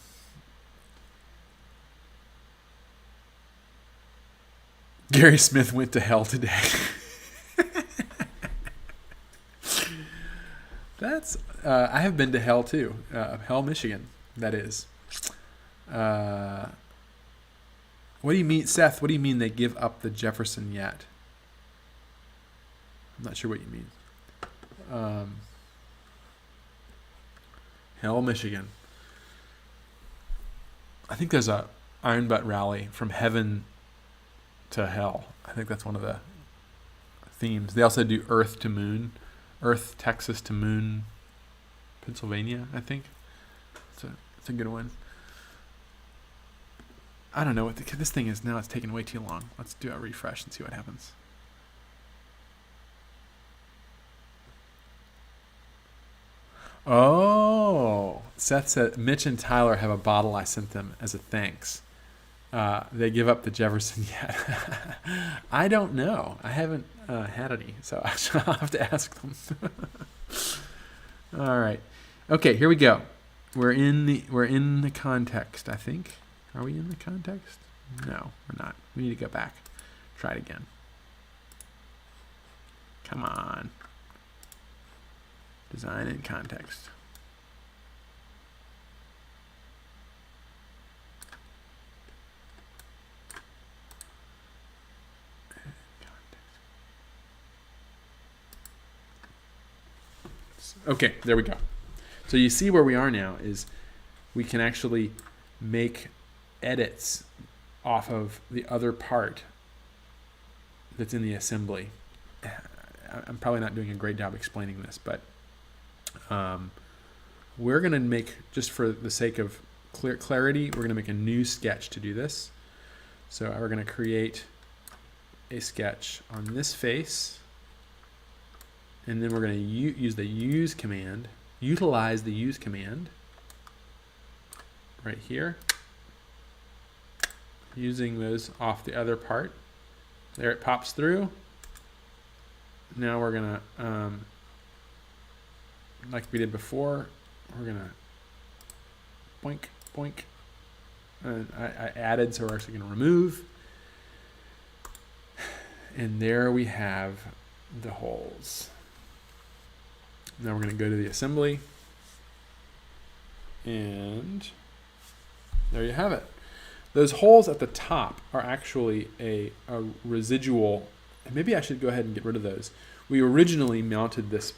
Gary Smith went to hell today. That's I have been to hell too. Hell, Michigan, that is. What do you mean, Seth? What do you mean they give up the Jefferson yet? I'm not sure what you mean. Hell, Michigan. I think there's a Iron Butt rally from heaven to hell. I think that's one of the themes. They also do Earth to Moon, Earth, Texas to Moon, Pennsylvania, I think. It's a good one. I don't know what this thing is now. It's taking way too long. Let's do a refresh and see what happens. Oh, Seth said Mitch and Tyler have a bottle I sent them as a thanks. They give up the Jefferson yet. I don't know. I haven't had any, so I'll have to ask them. All right. Okay, here we go. We're in the context, I think. Are we in the context? No, we're not. We need to go back. Try it again. Come on. Design in context. Okay, there we go. So you see where we are now is we can actually make edits off of the other part that's in the assembly. I'm probably not doing a great job explaining this, but we're going to make, just for the sake of clarity, we're going to make a new sketch to do this. So we're going to create a sketch on this face, and then we're going to use the use command, utilize the use command right here, using those off the other part. There it pops through. Now we're going to, like we did before, we're going to boink, boink. And I added, so we're actually going to remove. And there we have the holes. Now we're going to go to the assembly. And there you have it. Those holes at the top are actually a residual. And maybe I should go ahead and get rid of those. We originally mounted this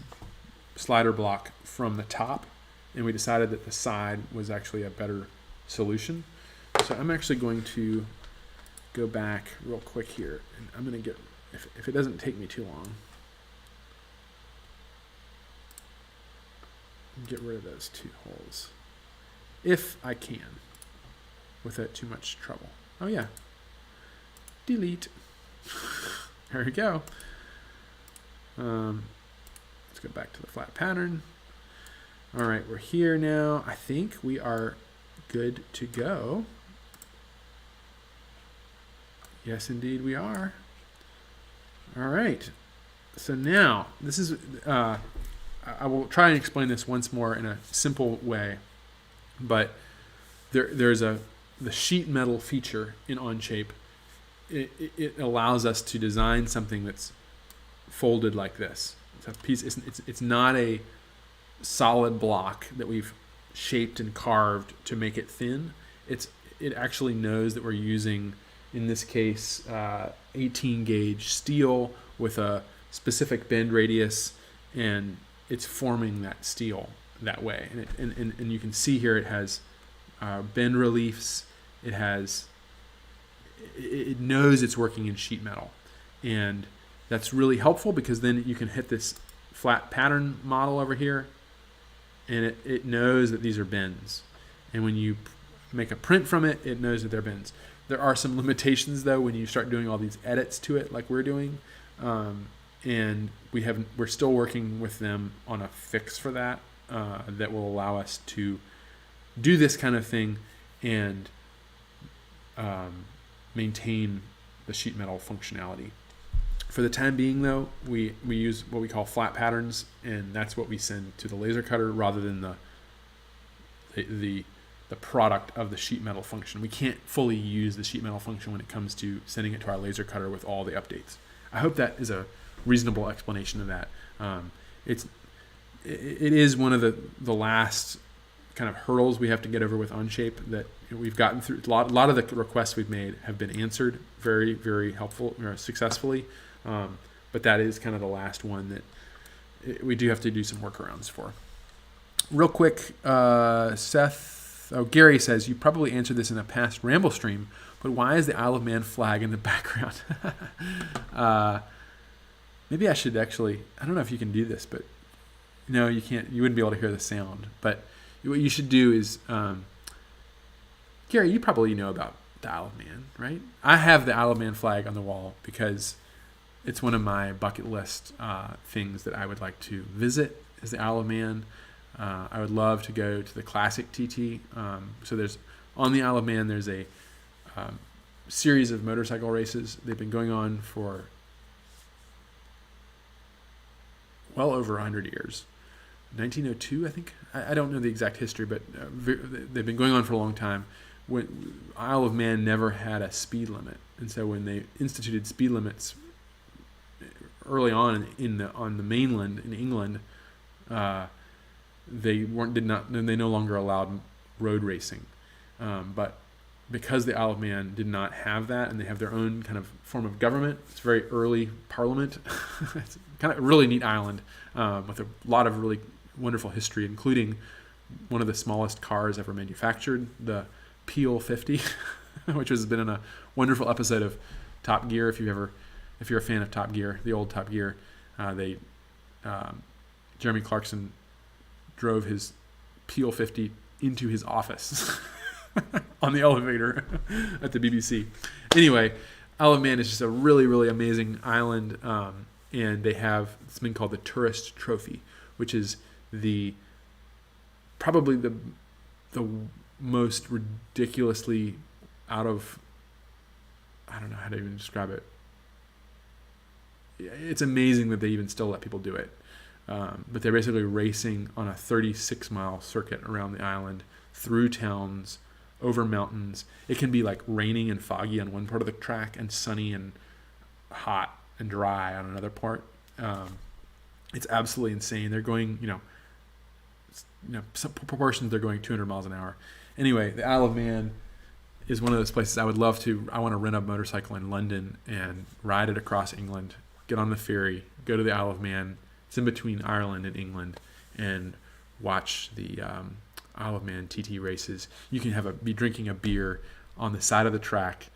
slider block from the top, and we decided that the side was actually a better solution. So I'm actually going to go back real quick here, and I'm going to get, if it doesn't take me too long, get rid of those two holes, if I can, without too much trouble. Oh yeah, delete. There we go. Let's go back to the flat pattern. All right, we're here now. I think we are good to go. Yes, indeed we are. All right. So now, this is, I will try and explain this once more in a simple way, but there's the sheet metal feature in Onshape. It allows us to design something that's folded like this. It's a piece. It's not a solid block that we've shaped and carved to make it thin. It actually knows that we're using, in this case, 18 gauge steel with a specific bend radius, and it's forming that steel that way. And you can see here it has bend reliefs. It knows it's working in sheet metal, and that's really helpful because then you can hit this flat pattern model over here, and it knows that these are bends. And when you make a print from it, it knows that they're bends. There are some limitations though when you start doing all these edits to it like we're doing, and we're still working with them on a fix for that that will allow us to do this kind of thing and maintain the sheet metal functionality. For the time being though, we use what we call flat patterns, and that's what we send to the laser cutter rather than the product of the sheet metal function. We can't fully use the sheet metal function when it comes to sending it to our laser cutter with all the updates. I hope that is a reasonable explanation of that. It is one of the last kind of hurdles we have to get over with Onshape, that we've gotten through a lot of the requests we've made have been answered very, very helpful or successfully. But that is kind of the last one that we do have to do some workarounds for. Real quick, Gary says, you probably answered this in a past Ramblestream, but why is the Isle of Man flag in the background? Maybe I should actually, I don't know if you can do this, but no, you can't. You wouldn't be able to hear the sound. But what you should do is, Gary, you probably know about the Isle of Man, right? I have the Isle of Man flag on the wall because it's one of my bucket list things that I would like to visit is the Isle of Man. I would love to go to the classic TT. So there's, on the Isle of Man, there's a series of motorcycle races. They've been going on for well over 100 years. 1902, I think. I don't know the exact history, but they've been going on for a long time. When Isle of Man never had a speed limit, and so when they instituted speed limits early on on the mainland in England, they no longer allowed road racing. But because the Isle of Man did not have that, and they have their own kind of form of government, it's very early parliament. It's kind of a really neat island with a lot of really wonderful history, including one of the smallest cars ever manufactured, the Peel 50, which has been in a wonderful episode of Top Gear. If you're a fan of Top Gear, the old Top Gear, Jeremy Clarkson drove his Peel 50 into his office on the elevator at the BBC. Anyway, Isle of Man is just a really, really amazing island, and they have something called the Tourist Trophy, which is probably the most ridiculously I don't know how to even describe it. It's amazing that they even still let people do it. But they're basically racing on a 36-mile circuit around the island, through towns, over mountains. It can be like raining and foggy on one part of the track and sunny and hot and dry on another part. It's absolutely insane. They're going, some proportions, they're going 200 miles an hour. Anyway, the Isle of Man is one of those places I would love to. I want to rent a motorcycle in London and ride it across England, get on the ferry, go to the Isle of Man. It's in between Ireland and England, and watch the Isle of Man TT races. You can be drinking a beer on the side of the track,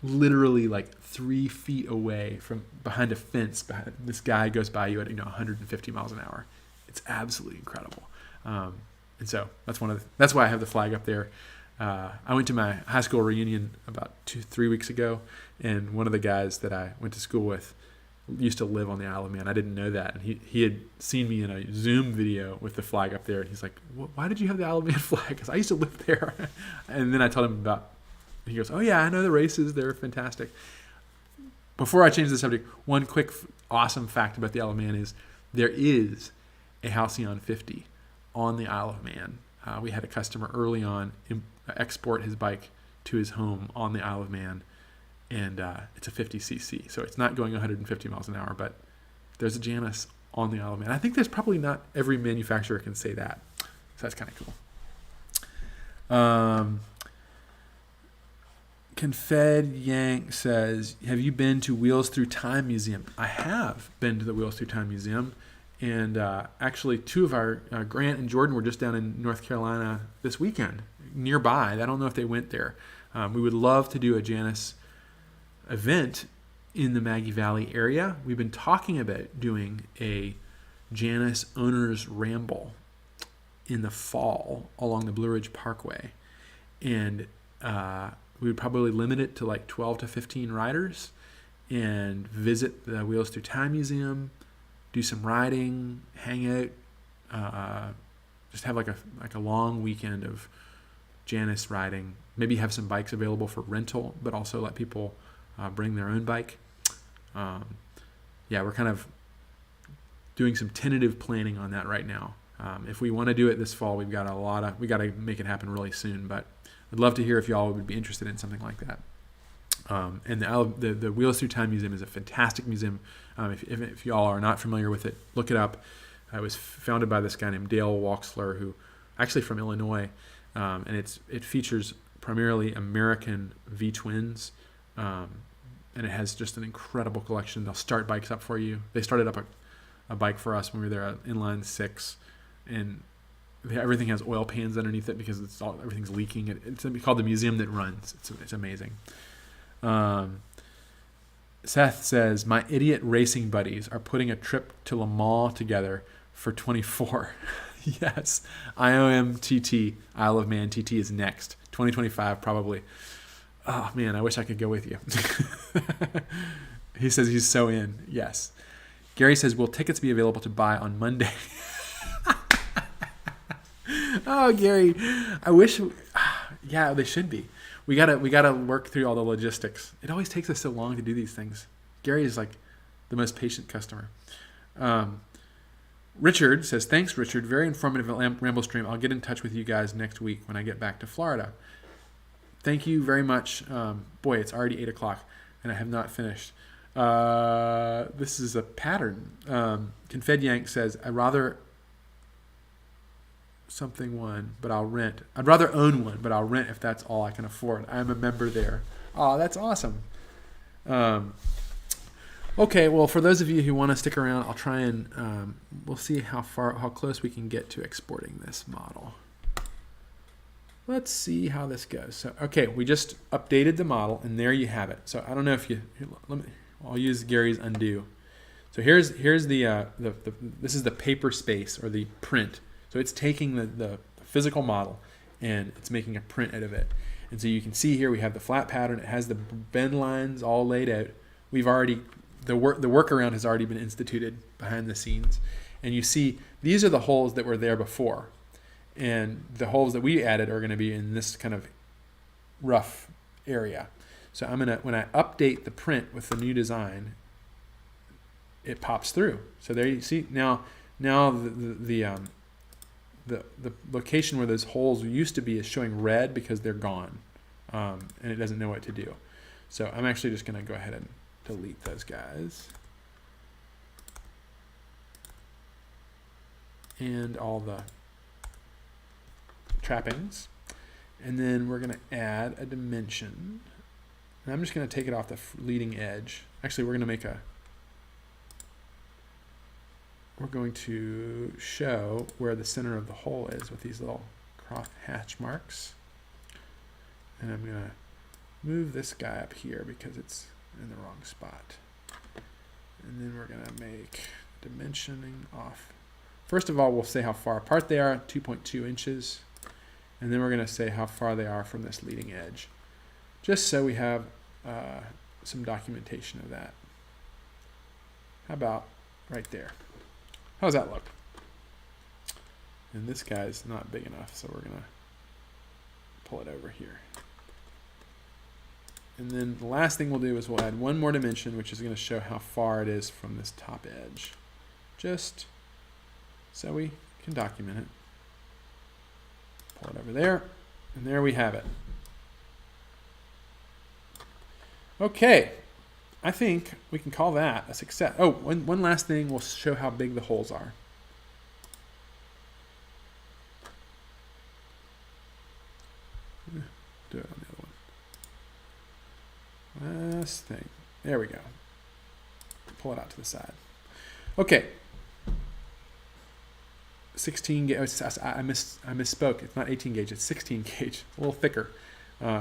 literally like 3 feet away from behind a fence. This guy goes by you at 150 miles an hour. It's absolutely incredible. And so that's why I have the flag up there. I went to my high school reunion about 2-3 weeks ago, and one of the guys that I went to school with used to live on the Isle of Man. I didn't know that, and he had seen me in a Zoom video with the flag up there, and he's like, "Why did you have the Isle of Man flag?" Because I used to live there. And then I told him about. He goes, "Oh yeah, I know the races. They're fantastic." Before I change the subject, one quick awesome fact about the Isle of Man is there is a Halcyon 50 on the Isle of Man. We had a customer early on export his bike to his home on the Isle of Man, and it's a 50cc, so it's not going 150 miles an hour, but there's a Janus on the Isle of Man. I think there's probably not every manufacturer can say that, so that's kind of cool. Confed Yank says, have you been to Wheels Through Time Museum? I have been to the Wheels Through Time Museum. And actually, two of our, Grant and Jordan, were just down in North Carolina this weekend, nearby. I don't know if they went there. We would love to do a Janus event in the Maggie Valley area. We've been talking about doing a Janus Owners Ramble in the fall along the Blue Ridge Parkway. And we would probably limit it to like 12 to 15 riders and visit the Wheels Through Time Museum, do some riding, hang out, just have like a long weekend of Janus riding. Maybe have some bikes available for rental, but also let people bring their own bike. We're kind of doing some tentative planning on that right now. If we want to do it this fall, we got to make it happen really soon. But I'd love to hear if y'all would be interested in something like that. And the Wheels Through Time Museum is a fantastic museum. If y'all are not familiar with it, look it up. It was founded by this guy named Dale Walksler, who actually from Illinois, and it features primarily American V-twins, and it has just an incredible collection. They'll start bikes up for you. They started up a bike for us when we were there at Inline 6, and everything has oil pans underneath it because everything's leaking. It's called the Museum That Runs. It's amazing. Seth says, my idiot racing buddies are putting a trip to Le Mans together for 24. Yes, IOM-TT, Isle of Man TT is next. 2025 probably. Oh man, I wish I could go with you. He says he's so in. Yes. Gary says, will tickets be available to buy on Monday? Oh, Gary, I wish. Yeah, they should be. We gotta work through all the logistics. It always takes us so long to do these things. Gary is like the most patient customer. Richard says, thanks, Richard. Very informative Ramblestream. I'll get in touch with you guys next week when I get back to Florida. Thank you very much. Boy, it's already 8 o'clock and I have not finished. This is a pattern. Confed Yank says, I'd rather something one, but I'll rent. I'd rather own one, but I'll rent if that's all I can afford. I'm a member there. Oh, that's awesome. Okay, well, for those of you who want to stick around, I'll try and we'll see how close we can get to exporting this model. Let's see how this goes. So, okay, we just updated the model, and there you have it. So I don't know if I'll use Gary's undo. So here's the this is the paper space or the print. So it's taking the physical model and it's making a print out of it. And so you can see here we have the flat pattern. It has the bend lines all laid out. We've already the workaround has already been instituted behind the scenes. And you see these are the holes that were there before. And the holes that we added are going to be in this kind of rough area. So when I update the print with the new design, it pops through. So there you see now the location where those holes used to be is showing red because they're gone, and it doesn't know what to do. So I'm actually just going to go ahead and delete those guys and all the trappings, and then we're going to add a dimension, and I'm just going to take it off the leading edge. Actually, we're going to show where the center of the hole is with these little cross hatch marks. And I'm going to move this guy up here because it's in the wrong spot. And then we're going to make dimensioning off. First of all, we'll say how far apart they are, 2.2 inches. And then we're going to say how far they are from this leading edge, just so we have some documentation of that. How about right there? How does that look? And this guy's not big enough, so we're going to pull it over here. And then the last thing we'll do is we'll add one more dimension, which is going to show how far it is from this top edge, just so we can document it. Pull it over there, and there we have it. Okay. I think we can call that a success. Oh, one last thing. We'll show how big the holes are. Do it on the other one. Last thing. There we go. Pull it out to the side. Okay. 16 gauge. I misspoke. It's not 18 gauge. It's 16 gauge. A little thicker.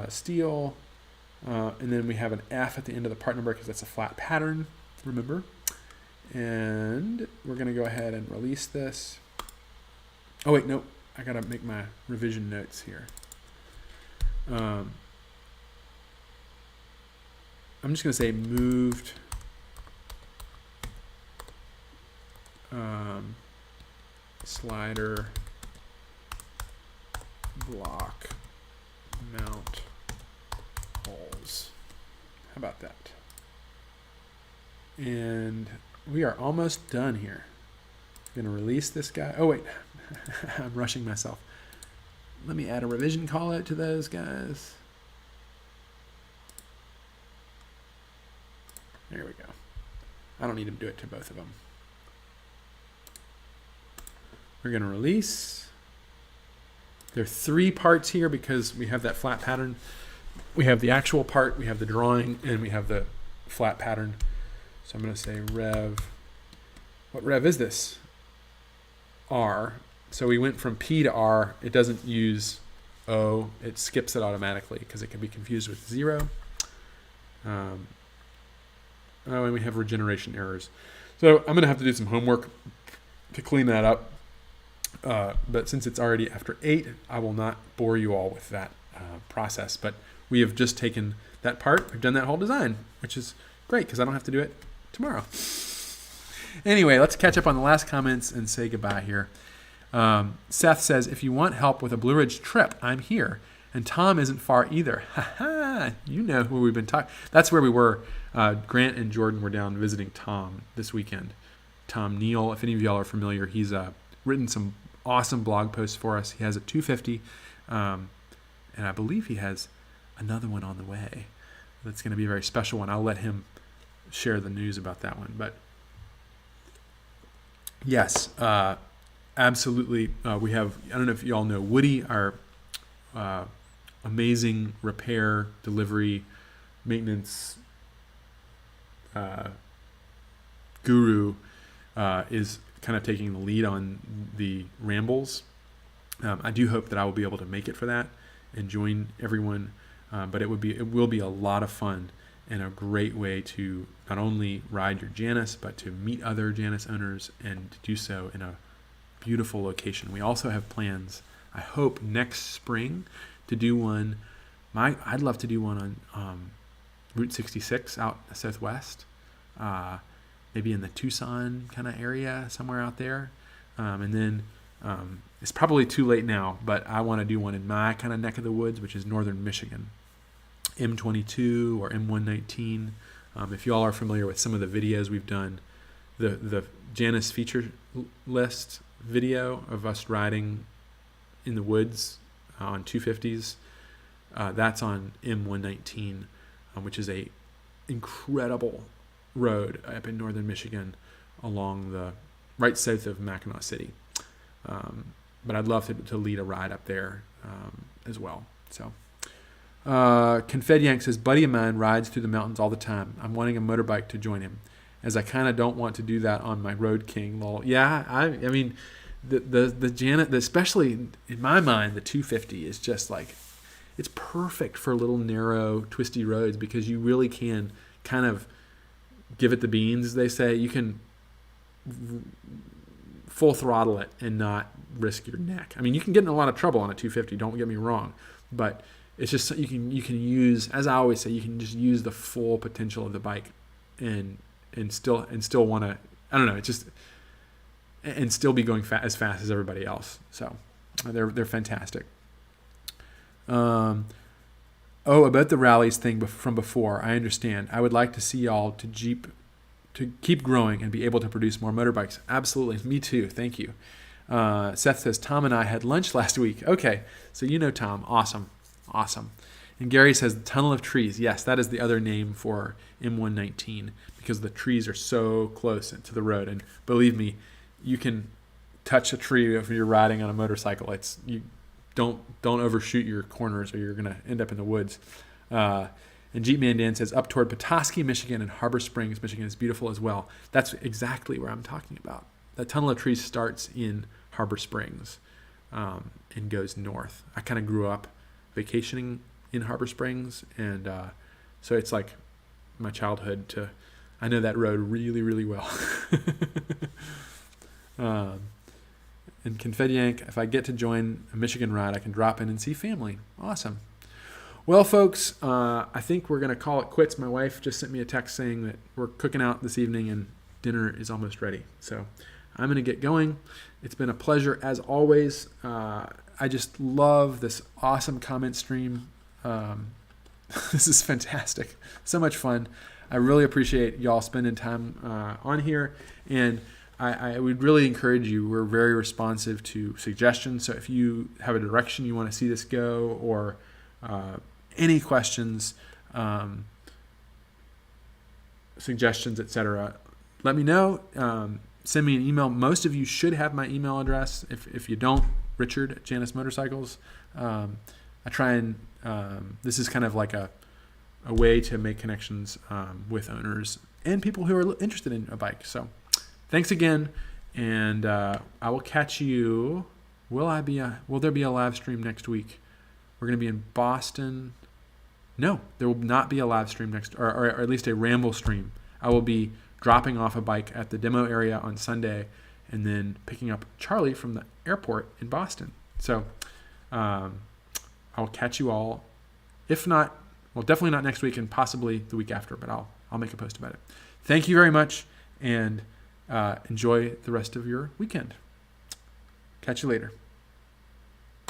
Steel. And then we have an F at the end of the part number because that's a flat pattern, remember. And we're going to go ahead and release this. Oh, wait, nope. I got to make my revision notes here. I'm just going to say moved slider block mount holes. How about that? And we are almost done here. I'm going to release this guy. Oh, wait. I'm rushing myself. Let me add a revision call out to those guys. There we go. I don't need to do it to both of them. We're going to release. There are 3 parts here because we have that flat pattern. We have the actual part, we have the drawing, and we have the flat pattern. So I'm going to say rev. What rev is this? R. So we went from P to R. It doesn't use O. It skips it automatically because it can be confused with 0. And we have regeneration errors. So I'm going to have to do some homework to clean that up. But since it's already after 8, I will not bore you all with that process. But we have just taken that part. We've done that whole design, which is great because I don't have to do it tomorrow. Anyway, let's catch up on the last comments and say goodbye here. Seth says, if you want help with a Blue Ridge trip, I'm here. And Tom isn't far either. You know who we've been talking. That's where we were. Grant and Jordan were down visiting Tom this weekend. Tom Neal, if any of y'all are familiar, he's written some awesome blog posts for us. He has a 250, and I believe he has another one on the way. That's going to be a very special one. I'll let him share the news about that one. But yes, absolutely. We have, I don't know if you all know Woody, our amazing repair, delivery, maintenance guru, is kind of taking the lead on the rambles. I do hope that I will be able to make it for that and join everyone. But it will be a lot of fun and a great way to not only ride your Janus, but to meet other Janus owners and to do so in a beautiful location. We also have plans, I hope, next spring to do one. I'd love to do one on Route 66 out southwest, maybe in the Tucson kind of area, somewhere out there. And then it's probably too late now, but I want to do one in my kind of neck of the woods, which is northern Michigan. M22 or M119. If you all are familiar with some of the videos we've done, the Janus feature list video of us riding in the woods on 250s, that's on M119, which is a incredible road up in northern Michigan along the right south of Mackinac City. But I'd love to lead a ride up there as well. So Confed says, buddy of mine rides through the mountains all the time. I'm wanting a motorbike to join him, as I kind of don't want to do that on my Road King. Well, yeah, I mean, the Janus, especially in my mind, the 250 is just like, it's perfect for little narrow, twisty roads because you really can kind of give it the beans, as they say. You can full throttle it and not risk your neck. I mean, you can get in a lot of trouble on a 250, don't get me wrong, but it's just you can use, as I always say, you can just use the full potential of the bike and still want to, I don't know, it's just, and still be going as fast as everybody else. So they're fantastic. About the rallies thing from before, I understand. I would like to see y'all to keep growing and be able to produce more motorbikes. Absolutely. Me too. Thank you. Seth says, Tom and I had lunch last week. Okay. So you know Tom. Awesome. And Gary says, the tunnel of trees. Yes, that is the other name for M119 because the trees are so close to the road. And believe me, you can touch a tree if you're riding on a motorcycle. You don't overshoot your corners or you're going to end up in the woods. And Jeep Man Dan says, up toward Petoskey, Michigan and Harbor Springs, Michigan is beautiful as well. That's exactly where I'm talking about. The tunnel of trees starts in Harbor Springs and goes north. I kind of grew up vacationing in Harbor Springs, and so it's like my childhood. I know that road really, really well. And Confed Yank, if I get to join a Michigan ride, I can drop in and see family. Awesome. Well, folks, I think we're going to call it quits. My wife just sent me a text saying that we're cooking out this evening and dinner is almost ready. So I'm going to get going. It's been a pleasure as always. I just love this awesome comment stream. This is fantastic. So much fun. I really appreciate y'all spending time on here. And I would really encourage you. We're very responsive to suggestions. So if you have a direction you want to see this go or any questions, suggestions, etc., let me know. Send me an email. Most of you should have my email address. If you don't, Richard at Janus Motorcycles. I try and this is kind of like a way to make connections with owners and people who are interested in a bike. So thanks again, and I will catch you. Will there be a live stream next week? We're going to be in Boston. No, there will not be a live stream next, or at least a ramble stream. I will be dropping off a bike at the demo area on Sunday, and then picking up Charlie from the airport in Boston. So I'll catch you all. If not, well, definitely not next week, and possibly the week after, but I'll make a post about it. Thank you very much, and enjoy the rest of your weekend. Catch you later.